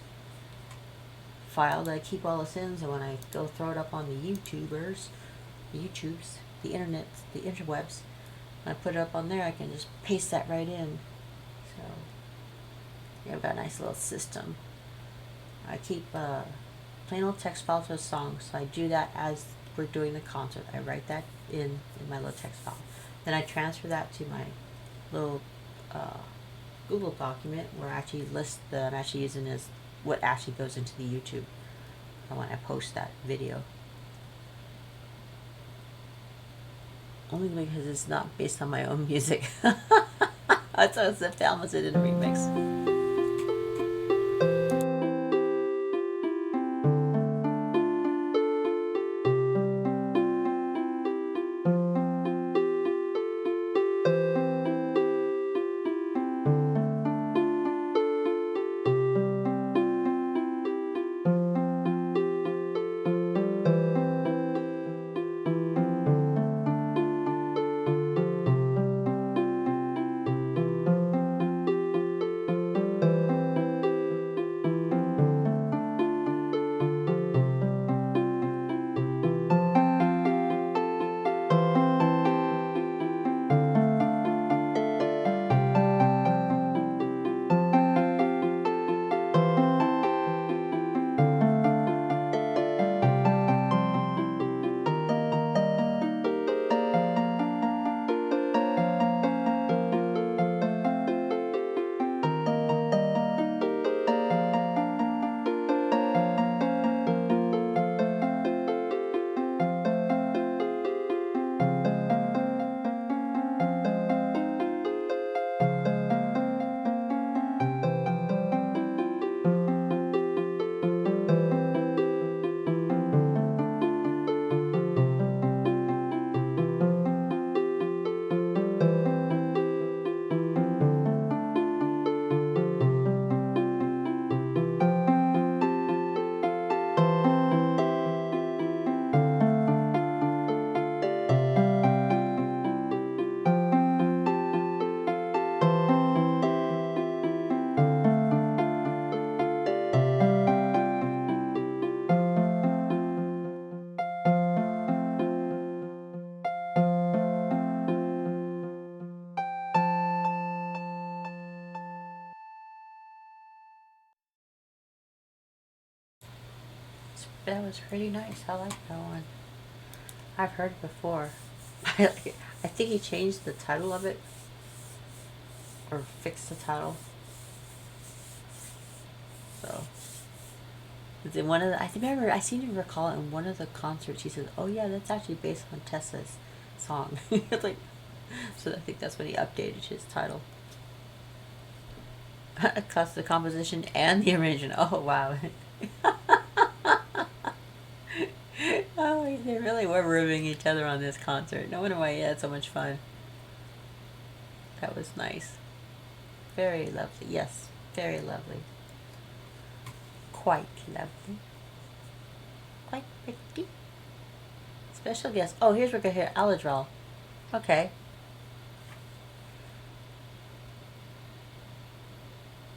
file that I keep all the sins, and when I go throw it up on the YouTubes, the internet, the interwebs, when I put it up on there, I can just paste that right in. So, yeah, I've got a nice little system. I keep plain old text files for songs, so I do that as we're doing the concert. I write that in my little text file. Then I transfer that to my little Google document where I actually list that I'm actually using as what actually goes into the YouTube when I post that video. Only because it's not based on my own music. That's how Xepel almost did in a remix. That was pretty nice. I like that one. I've heard it before. I think he changed the title of it, or fixed the title. So, in one of the, I seem to recall in one of the concerts he says, "Oh yeah, that's actually based on Tessa's song." It's like, so I think that's when he updated his title. Across the composition and the arrangement. Oh wow. Oh, they really were ribbing each other on this concert. No wonder why he had so much fun. That was nice. Very lovely. Yes, very lovely. Quite lovely. Quite pretty. Special guest. Oh, here's what we're going to hear. Aladrol. Okay.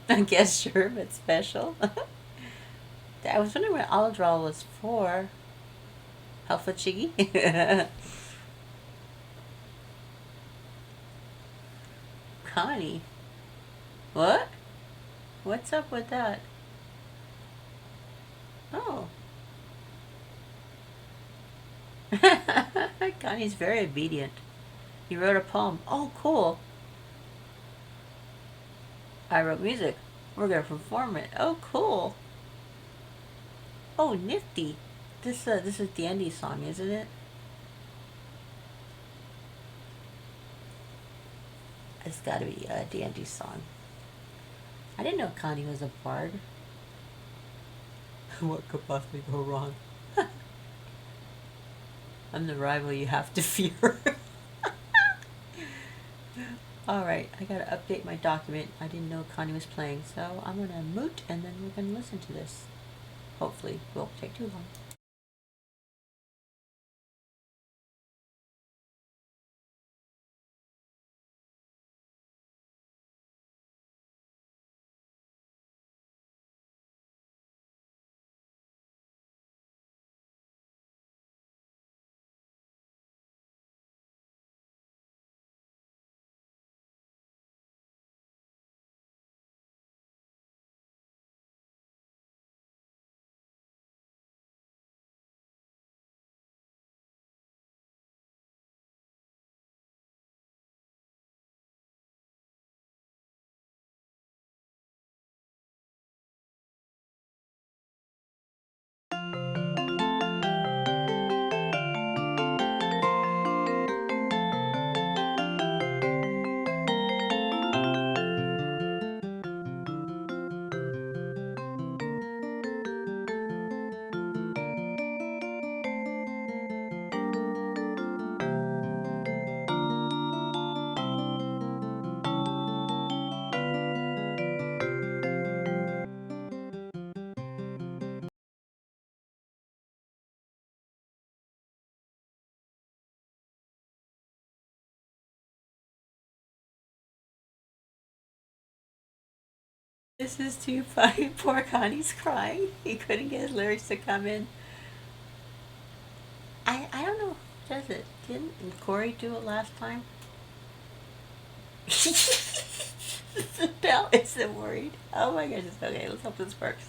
I guess sure, but special. I was wondering what Aladrol was for. Alpha Chiggy. Kani. What? What's up with that? Oh. Kani's very obedient. He wrote a poem. Oh, cool. I wrote music. We're gonna perform it. Oh, cool. Oh, nifty. This is Dande's song, isn't it? It's gotta be Dande's song. I didn't know Kani was a bard. What could possibly go wrong? I'm the rival you have to fear. Alright, I gotta update my document. I didn't know Kani was playing, so I'm gonna moot and then we're gonna listen to this. Hopefully, it won't take too long. This is too funny. Poor Connie's crying. He couldn't get his lyrics to come in. I don't know. Does it? Didn't Corey do it last time? The bell isn't worried. Oh my goodness. Okay, let's hope this works.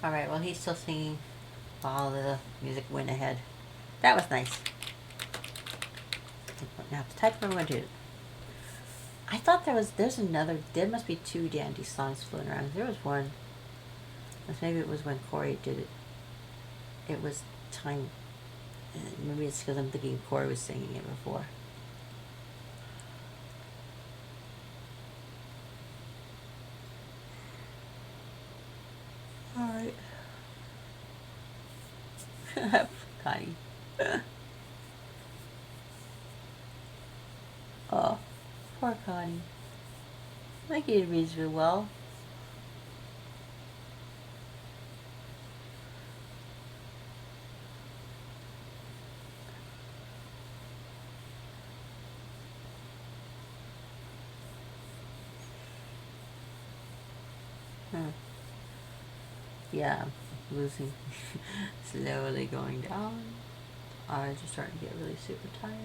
Alright, well, he's still singing while the music went ahead. That was nice. Now, the type I'm going to do. I thought there's another, there must be two Dande songs floating around. There was one. Maybe it was when Corey did it. It was time. Maybe it's because I'm thinking Corey was singing it before. Alright. Kani. Oh. Poor Kani. I think he did reasonably well. Yeah, losing. Slowly going down. Eyes are starting to get really super tired.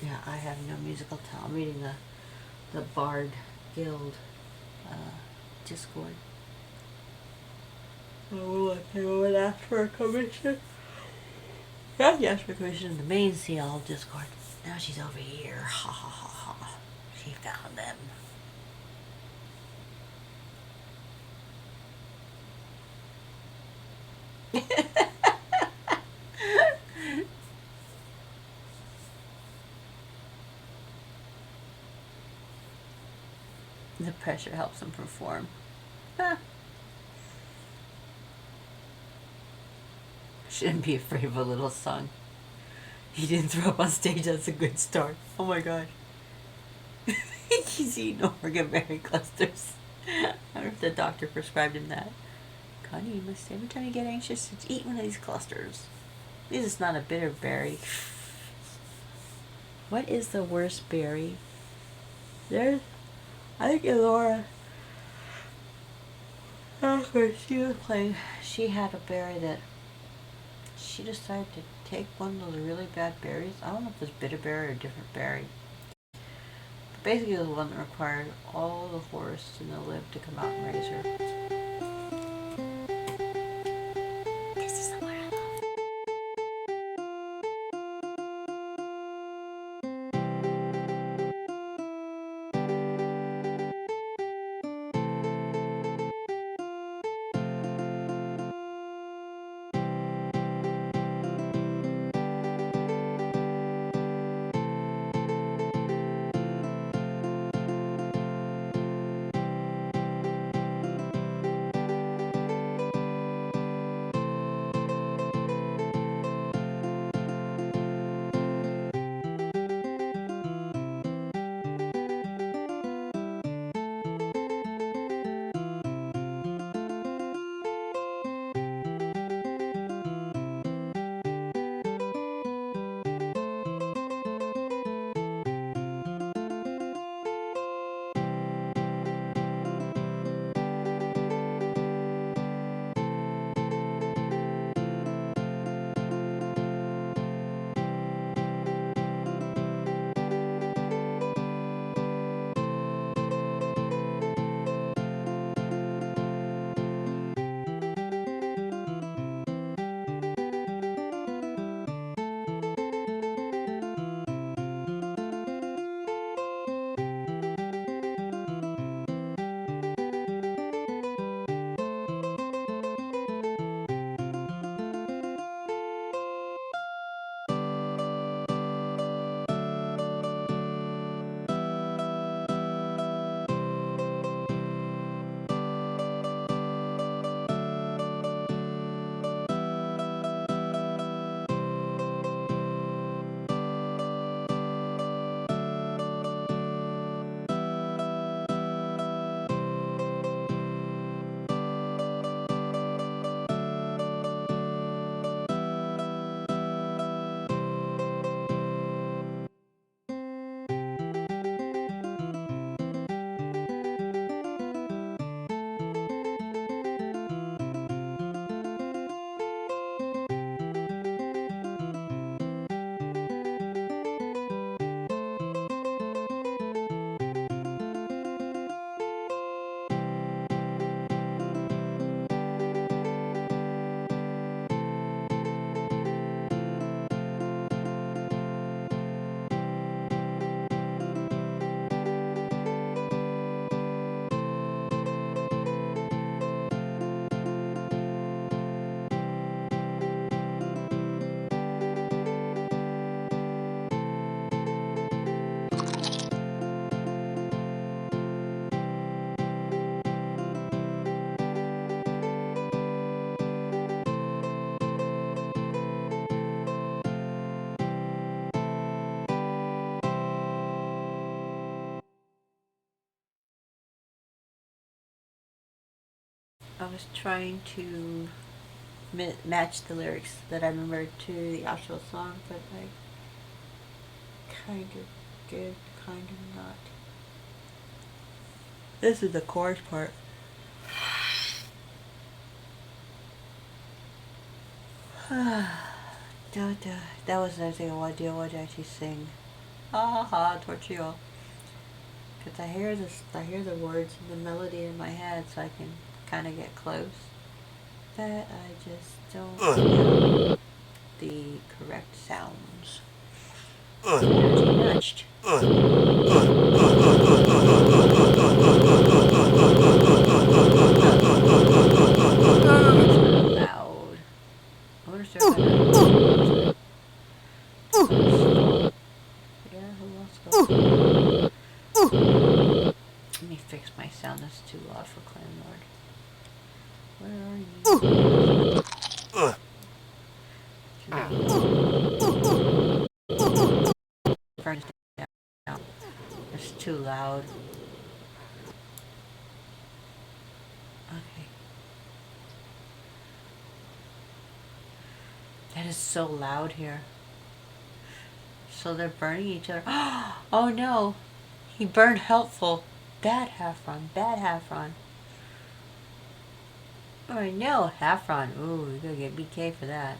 Yeah, I have no musical talent. I'm reading the Bard Guild Discord. Oh, I would ask for a commission. Yeah, she asked for a commission in the main CL Discord. Now she's over here. Ha ha ha ha. She found them. The pressure helps him perform. Shouldn't be afraid of a little son. He didn't throw up on stage. That's a good start. Oh my god. He's eating organberry clusters. I wonder if the doctor prescribed him that. Kani, you must every time you get anxious, just eat one of these clusters. At least it's not a bitter berry. What is the worst berry? I think Elora. She was playing. She had a berry that she decided to take one of those really bad berries. I don't know if it was bitter berry or a different berry. But basically, it was the one that required all the forests in the lib to come out and raise her. This is the one I love. I was trying to match the lyrics that I remembered to the actual song, but I kind of did, kind of not. This is the chorus part. That was another thing I wanted to actually sing. Ha torchio. Because I hear the words and the melody in my head, so I can kind of get close. But I just don't know the correct sounds. Matched. Loud. I wonder if yeah, who else goes? Let me fix my sound. That's too loud for Clanlord. Where are you? Burns down. It's too loud. Okay. That is so loud here. So they're burning each other. Oh no! He burned helpful. Bad Hafron. Bad Hafron. Oh no, Hafron. Ooh, we gotta get BK for that.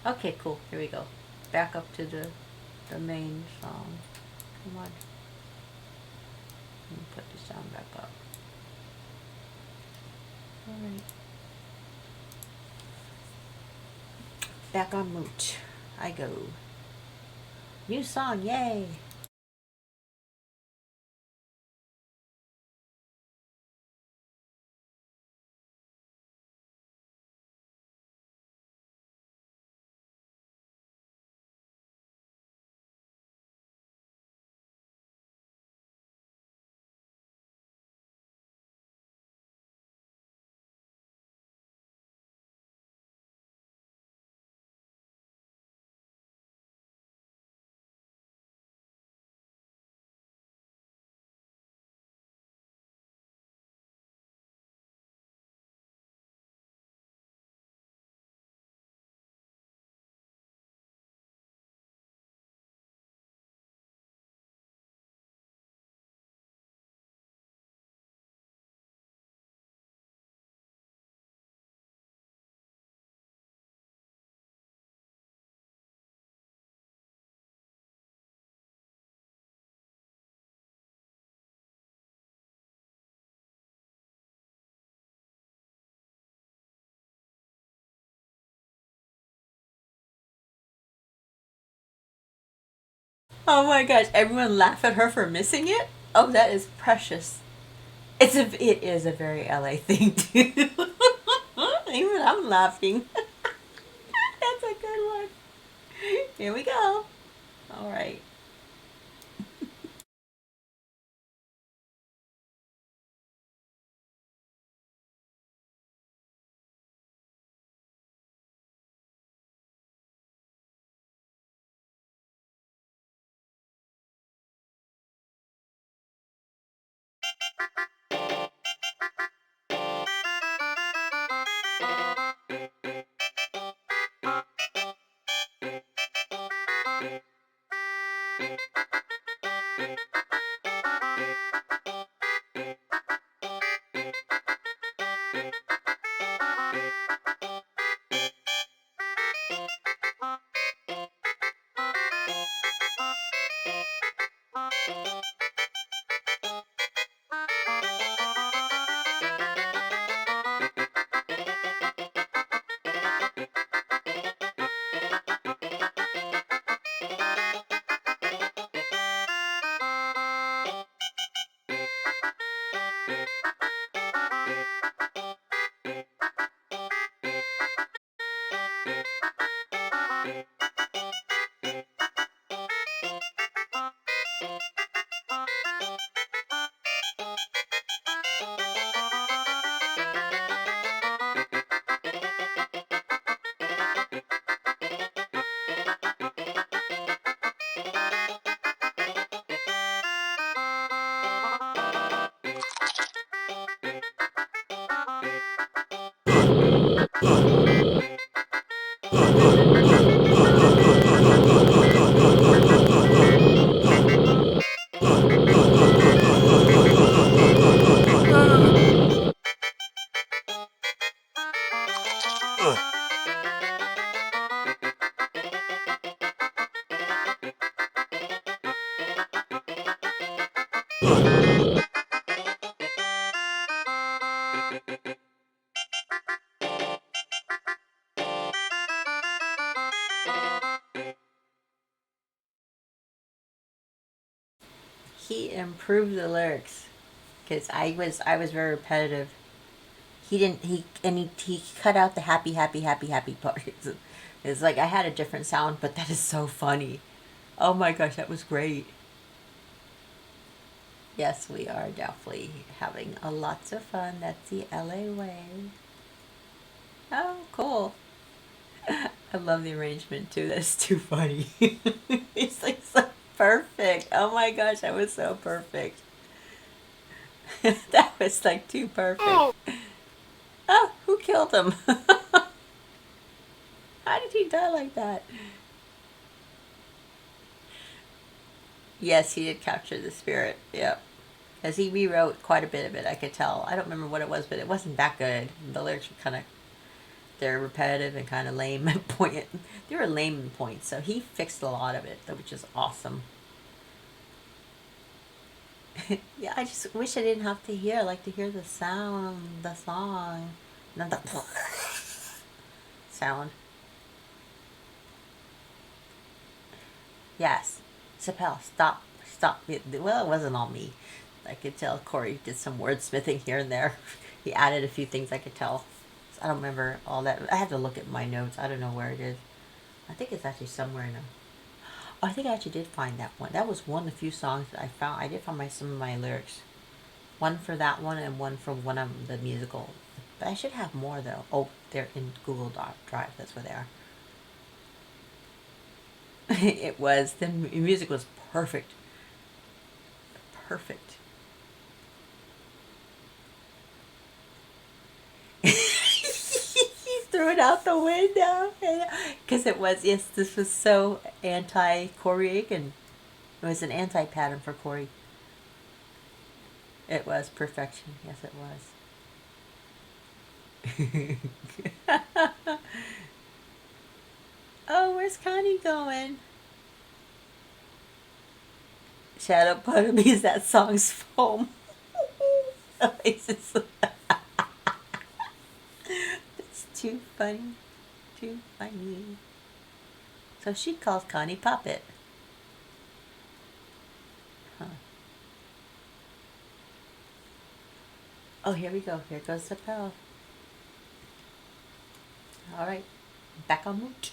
Okay, cool. Here we go. Back up to the main song. Come on. Let me put the sound back up. Alright. Back on Moot. I go. New song, yay! Oh my gosh, everyone laughed at her for missing it? Oh, that is precious. It is a very LA thing too. Even I'm laughing. That's a good one. Here we go. All right. improved the lyrics because I was very repetitive. He didn't he cut out the happy happy happy happy part. It's like I had a different sound, but that is so funny. Oh my gosh, that was great. Yes, we are definitely having a lots of fun. That's the LA way. Oh, cool. I love the arrangement too. That's too funny. It's like so perfect. Oh my gosh, that was so perfect. That was like too perfect. Oh, who killed him? How did he die like that? Yes, he did capture the spirit. Yep. As he rewrote quite a bit of it, I could tell. I don't remember what it was, but it wasn't that good. The lyrics were kind of, they're repetitive and kind of lame at point. They were lame in points, so he fixed a lot of it, which is awesome. Yeah, I just wish I didn't have to hear. I like to hear the sound, the song, not the sound. Yes, Xepel, stop, stop. Well, it wasn't all me. I could tell Corey did some wordsmithing here and there. He added a few things I could tell. I don't remember all that. I have to look at my notes. I don't know where it is. I think it's actually somewhere in a. Oh, I think I actually did find that one. That was one of the few songs that I found. I did find some of my lyrics. One for that one and one for one of the musical. But I should have more though. Oh, they're in Google Drive. That's where they are. It was. The music was perfect. Perfect. He threw it out the window. Because it was, yes, this was so anti Coriakin. It was an anti pattern for Corey. It was perfection. Yes, it was. Oh, where's Kani going? Shadow Puddleby is that song's foam. It's too funny. Too funny. So she calls Kani Puppet. Huh. Oh, here we go. Here goes the bell. All right. Back on mute.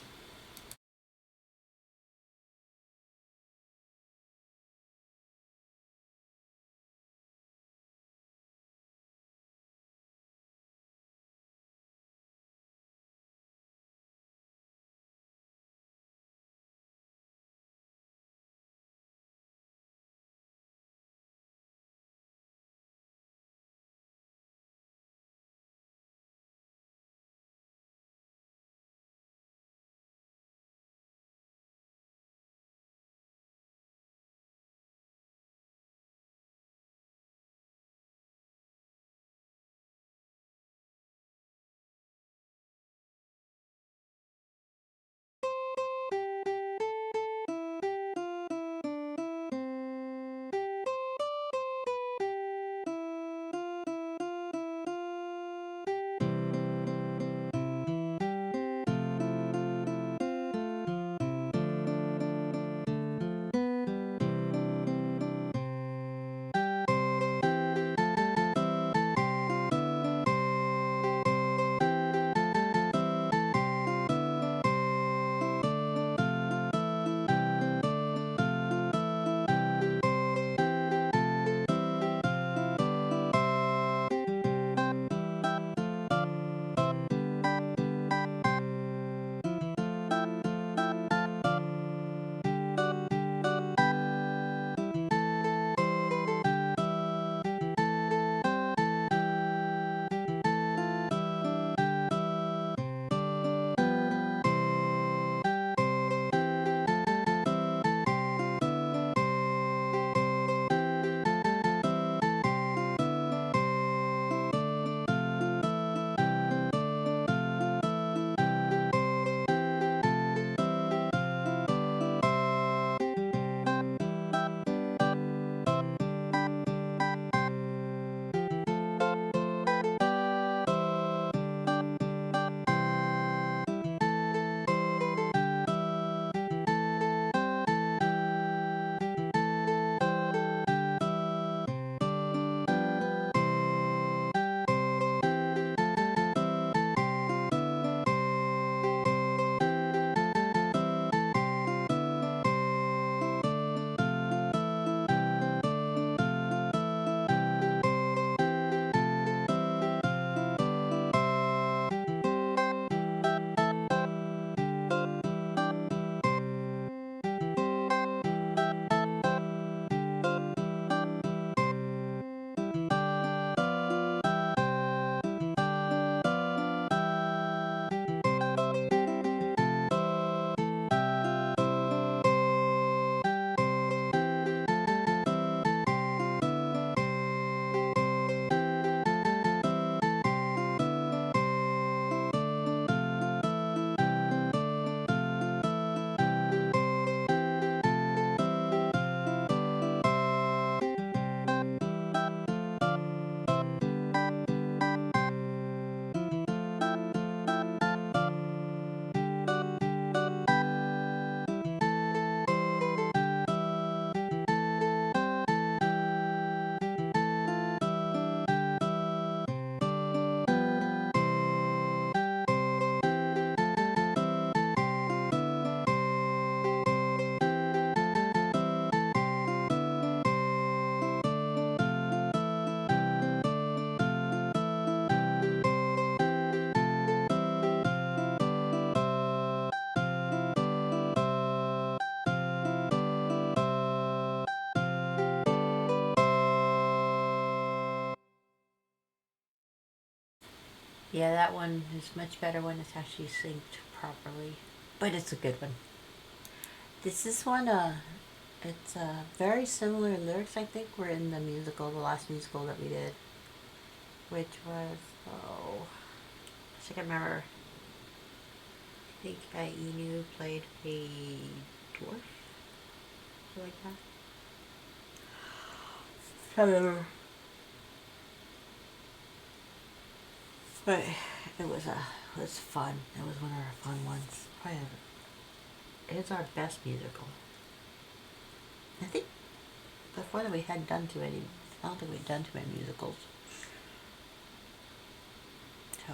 Yeah, that one is much better when it's actually synced properly. But it's a good one. This is one, it's very similar lyrics, I think, were in the musical, the last musical that we did. Which was, oh, I can remember. I think Inu played a dwarf, something like that. I remember. But it was fun. It was one of our fun ones. Probably, it's our best musical. I think before that we hadn't done too many. I don't think we'd done too many musicals. So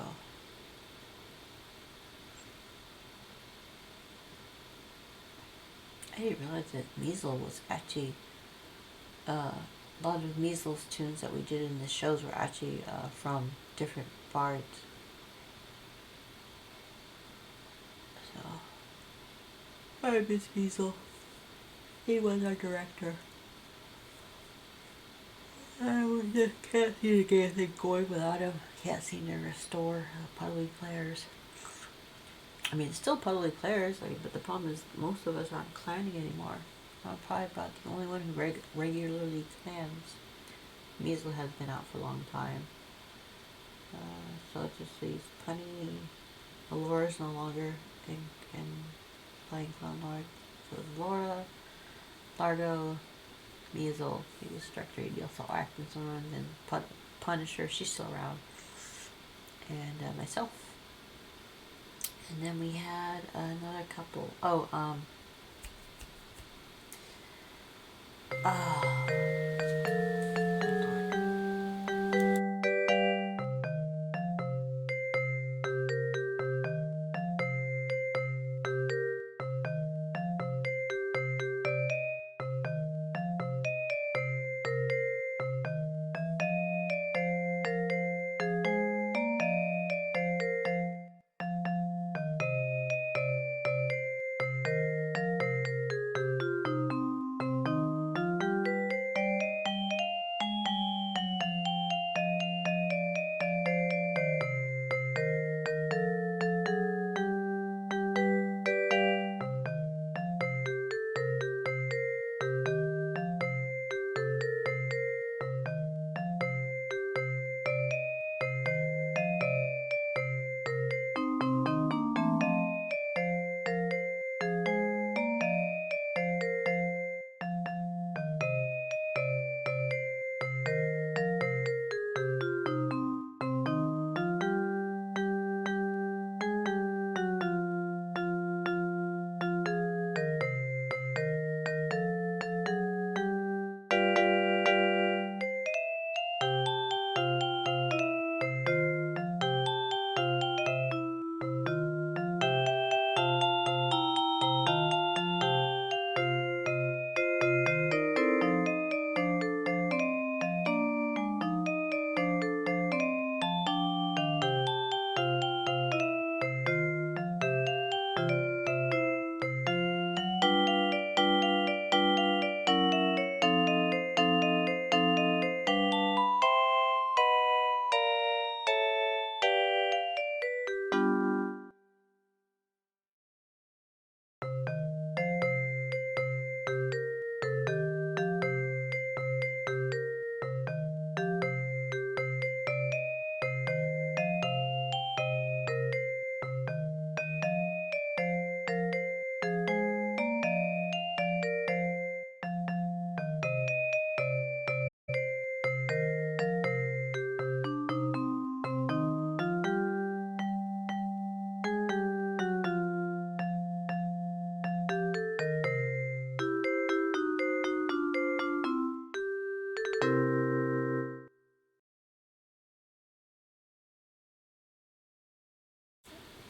I didn't realize that Measle was actually a lot of Measle's tunes that we did in the shows were actually from different bards. So I miss Measle. He was our director. I just can't seem to get anything going without him. Can't seem to restore Puddleby players. I mean, it's still Puddleby players, but the problem is most of us aren't clanning anymore. I'm probably about the only one who regularly clans. Measle has been out for a long time. So it just leaves Kani. Alora's no longer in playing Clown Lord. So it's Laura, Largo, Measle, he was Director, he also acted in some runs, and Punisher, she's still around, and myself. And then we had another couple.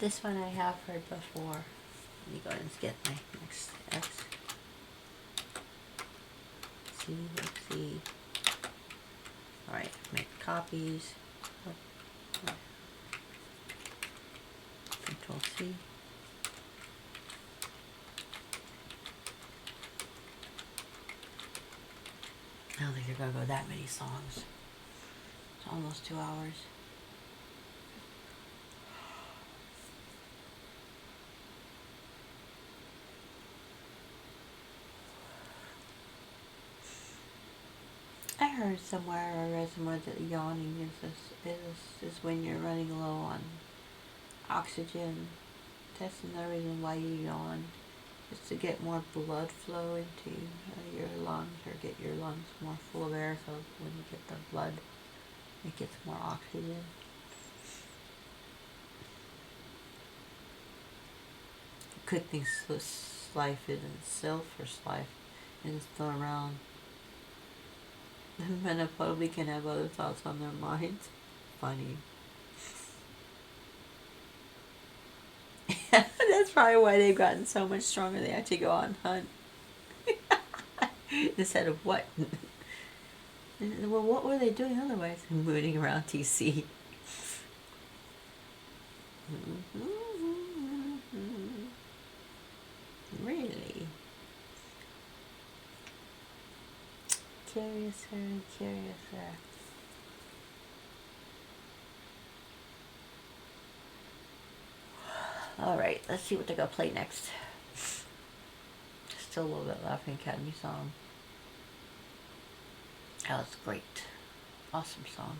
This one I have heard before. Let me go ahead and get my next X. Let's see. Alright, make copies. Control C. I don't think they're gonna go that many songs. It's almost 2 hours. heard somewhere or read somewhere that yawning is when you're running low on oxygen. That's another reason why you yawn, is to get more blood flow into your lungs, or get your lungs more full of air, so when you get the blood, it gets more oxygen. Good thing life isn't self, or life isn't still around. And men probably can have other thoughts on their minds. Funny. That's probably why they've gotten so much stronger. They actually go out and hunt. Instead of what? Well, what were they doing otherwise? Mooning around TC. Really? Curiouser. Alright, let's see what they're gonna play next. Still a little bit Laughing Academy song. That was great. Awesome song.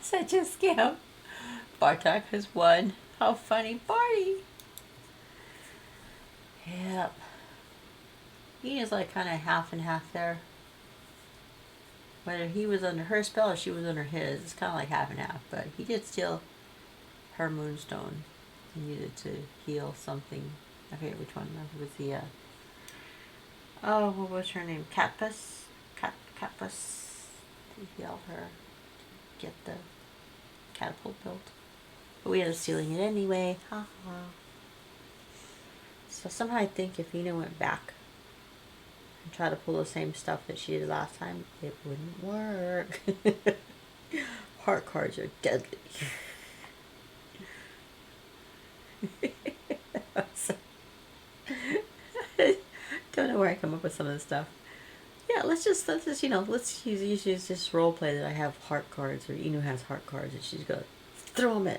Such a scam. Bartok has won. How funny. Barty! Yep. He is like kind of half and half there. Whether he was under her spell or she was under his, it's kind of like half and half. But he did steal her moonstone. He needed to heal something. I forget which one. It was the, oh, what was her name? Catpus? Catpus. To heal her. Get the catapult built. But we ended up stealing it anyway. Ha ha. So somehow I think if Ina went back and tried to pull the same stuff that she did last time, it wouldn't work. Heart cards are deadly. Don't know where I come up with some of this stuff. Yeah, let's just let's use this role play that I have heart cards, or Inu has heart cards, and she's gonna throw them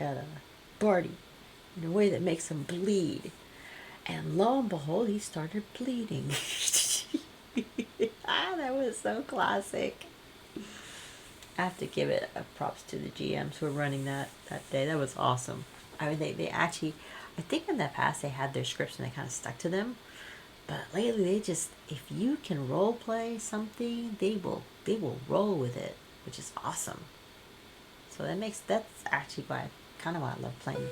at Barty in a way that makes him bleed. And lo and behold, he started bleeding. That was so classic. I have to give it a props to the GMs who were running that day. That was awesome. I mean, they actually, I think in the past they had their scripts and they kind of stuck to them. But lately they just, if you can role play something, they will roll with it, which is awesome. So that's actually why I love playing.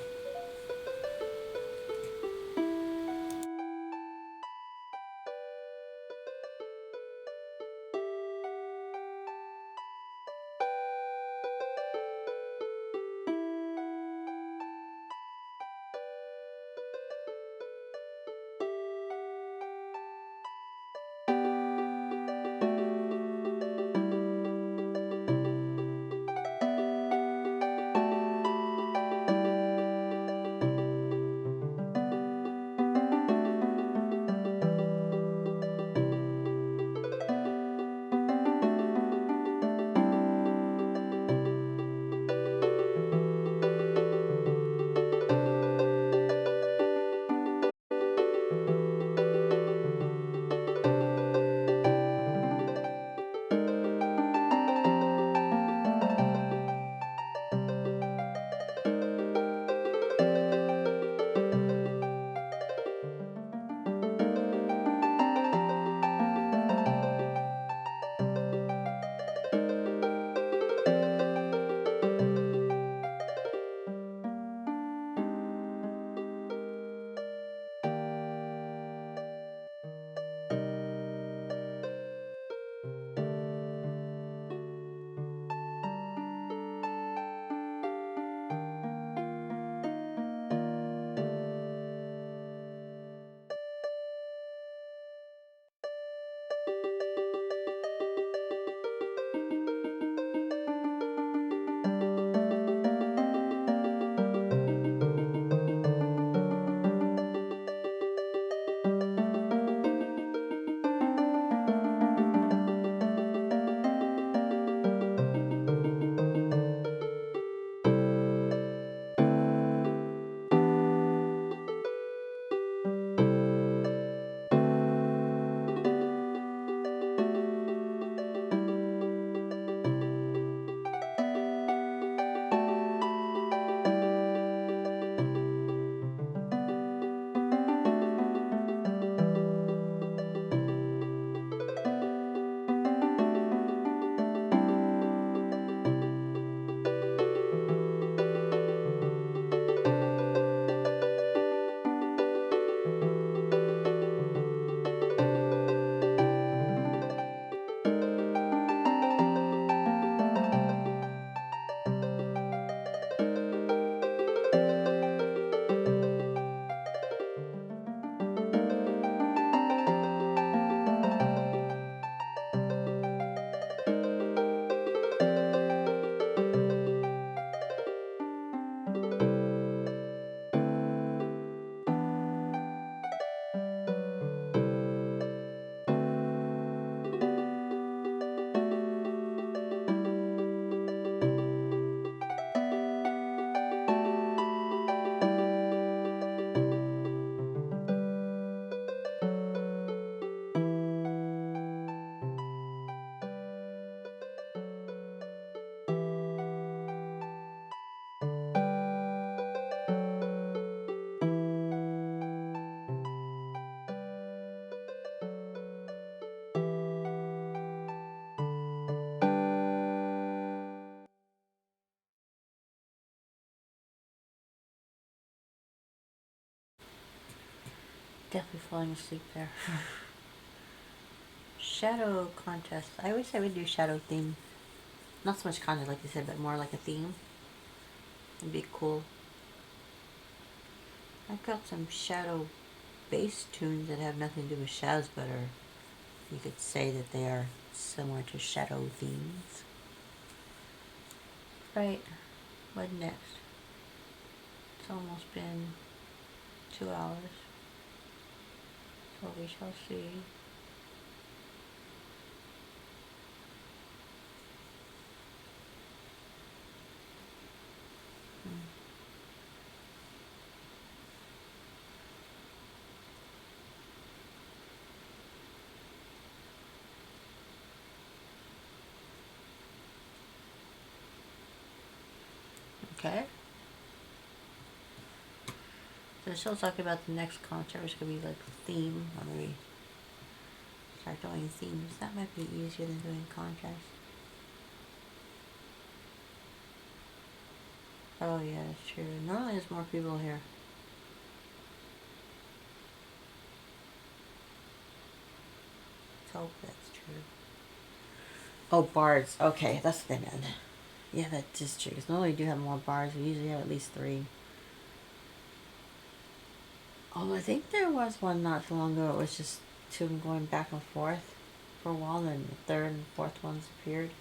Definitely falling asleep there. Shadow contest. I wish I would do shadow theme. Not so much contest like you said, but more like a theme. It'd be cool. I've got some shadow bass tunes that have nothing to do with shadows, but are, you could say that they are similar to shadow themes. Right. What next? It's almost been 2 hours. So we shall see. Okay. So she'll talk about the next concert, which could be like a theme, when we start doing themes. That might be easier than doing contests. Oh yeah, that's true. Normally there's more people here. Let's hope that's true. Oh, Bards. Okay, that's what they meant. Yeah, that is true. Because normally we do have more Bards. We usually have at least 3. Oh, I think there was one not too long ago. It was just 2 of them going back and forth for a while, and the 3rd and 4th ones appeared.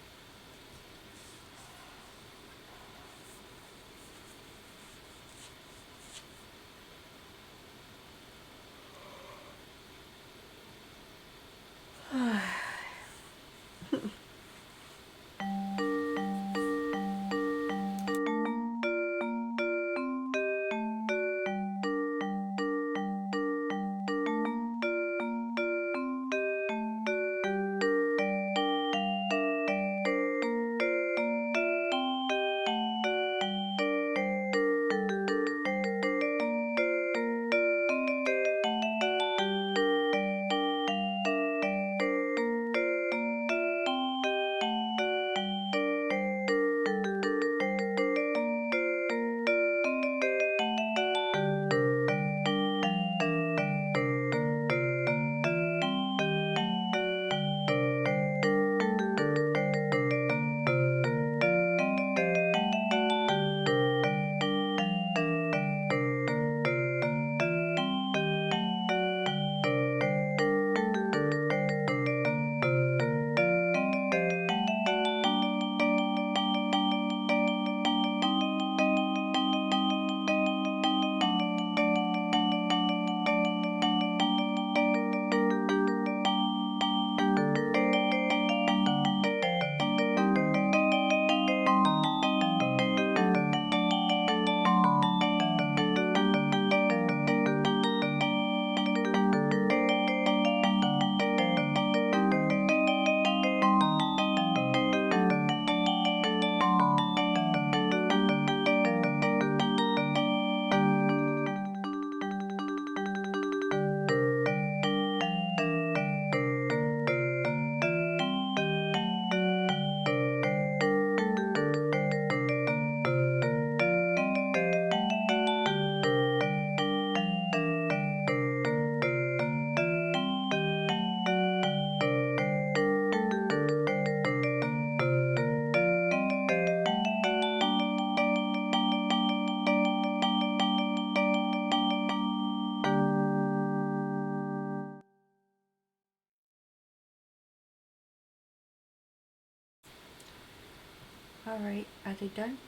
Alright, are they done?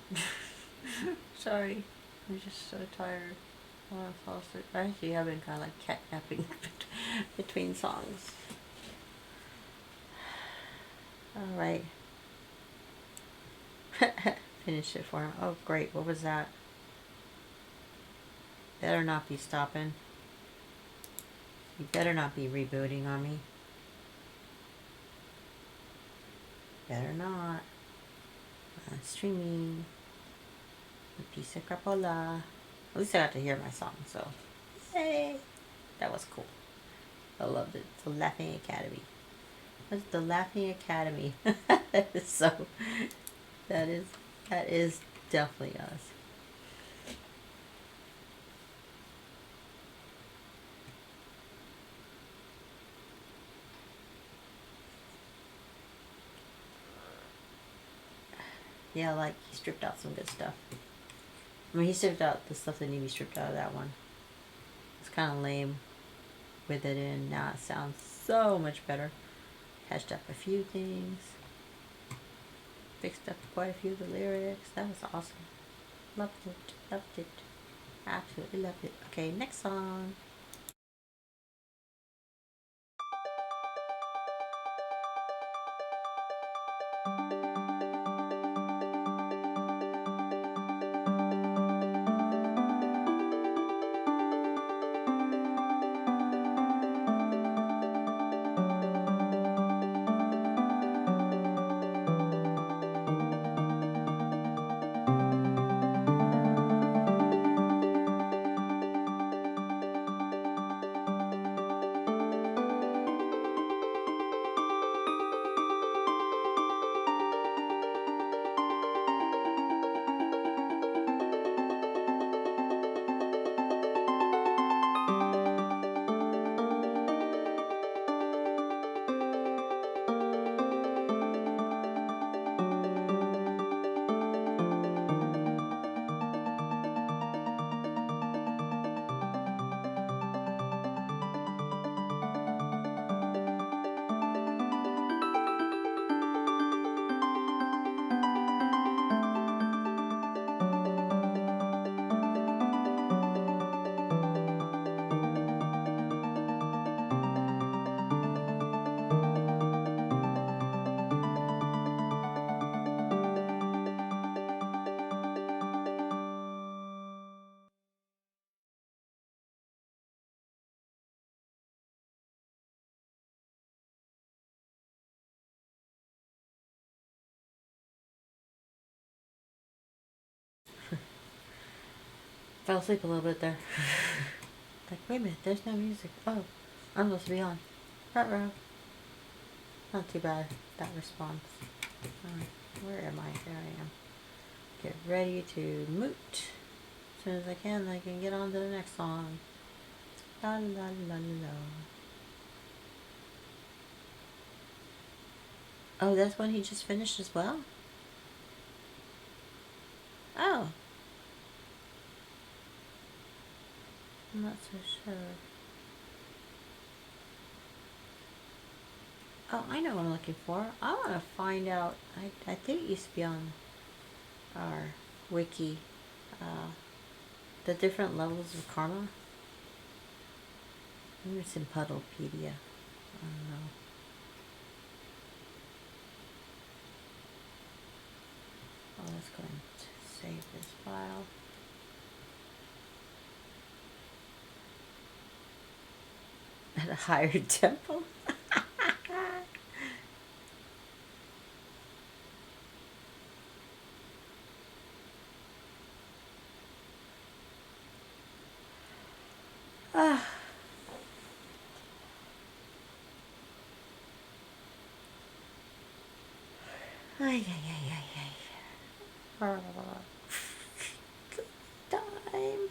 Sorry, I'm just so tired. I want to fall asleep. Actually, I've been kind of like catnapping between songs. Alright. Finish it for him. Oh, great. What was that? Better not be stopping. You better not be rebooting on me. Better not. Streaming. Pizza crapola. At least I got to hear my song, so yay! That was cool. I loved it. The Laughing Academy. What's the Laughing Academy? That is so. That is definitely us. Yeah, like he stripped out some good stuff. I mean, he stripped out the stuff that needed to be stripped out of that one. It's kind of lame with it in. Now it sounds so much better. Patched up a few things. Fixed up quite a few of the lyrics. That was awesome. Loved it. Loved it. Absolutely loved it. Okay, next song. Fell asleep a little bit there. Like, wait a minute, there's no music. Oh, I'm supposed to be on. Ruh-roh. Not too bad, that response. Alright, where am I? There I am. Get ready to moot. As soon as I can get on to the next song. La la la la. Oh, that's one he just finished as well? Oh. I'm not so sure. Oh, I know what I'm looking for. I want to find out. I think it used to be on our wiki. The different levels of karma. Maybe it's in Puddlepedia. I don't know. Oh, let's go and save this file. At a higher tempo? Ah. Ay, ay, ay, ay, ay. Time.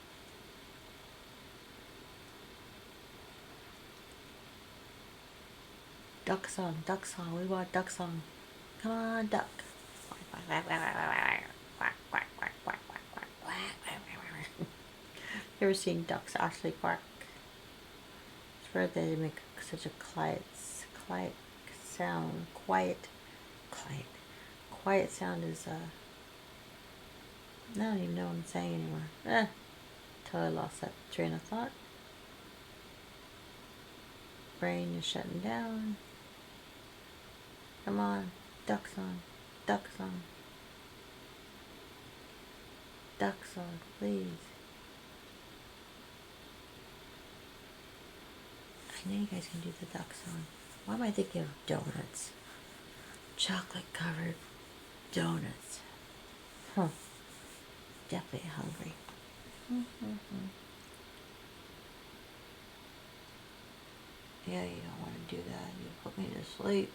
Duck song, duck song. We want duck song. Come on, duck. You ever seen ducks actually bark? It's rare they make such a quiet sound. Quiet sound is I don't even know what I'm saying anymore. Totally lost that train of thought. Brain is shutting down. Come on, duck song, duck song, duck song, please. I know you guys can do the duck song. Why am I thinking of donuts? Chocolate covered donuts. Huh. Definitely hungry. Yeah, you don't want to do that. You put me to sleep.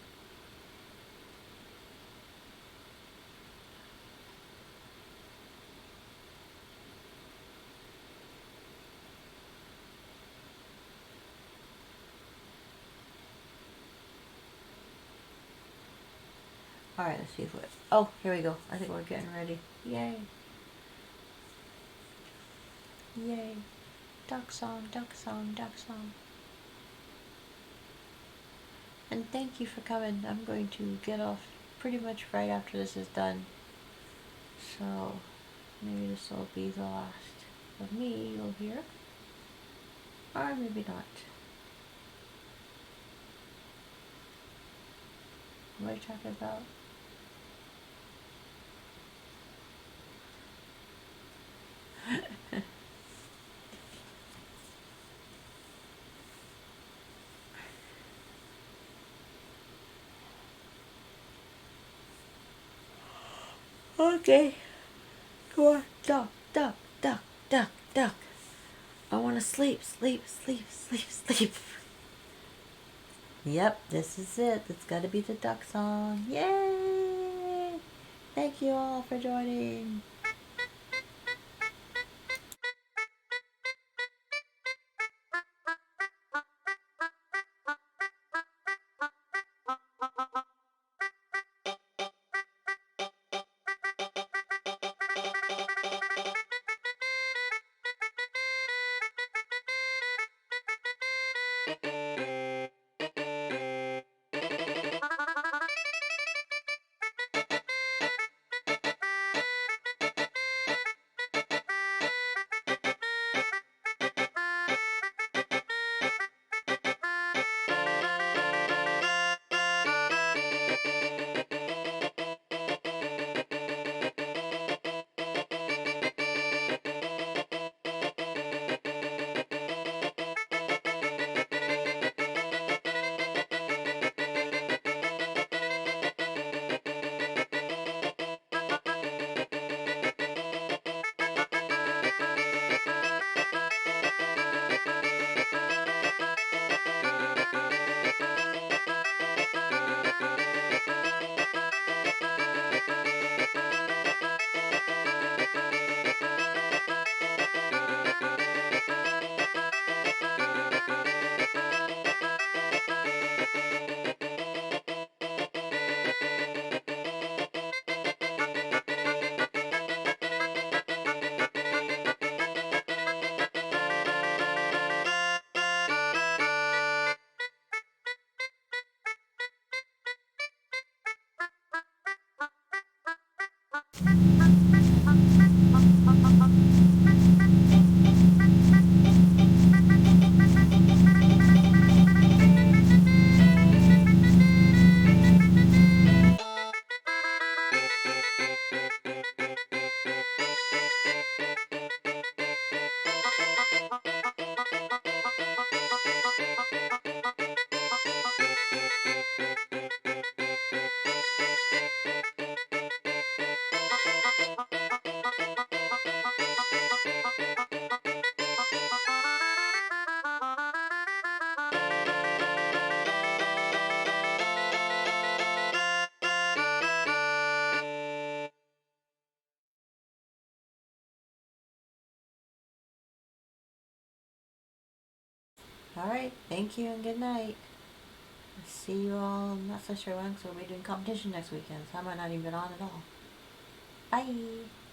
Alright, let's see if we... Oh, here we go. I think we're getting ready. Yay. Yay. Duck song, duck song, duck song. And thank you for coming. I'm going to get off pretty much right after this is done. So, maybe this will be the last of me you'll hear. Or maybe not. What are you talking about? Okay. Go on. Duck, duck, duck, duck, duck. I want to sleep, sleep, sleep, sleep, sleep. Yep, this is it. It's got to be the duck song. Yay! Thank you all for joining. All right, thank you and good night. See you all. I'm not so sure when, because we'll be doing competition next weekend, so I might not even get on at all. Bye!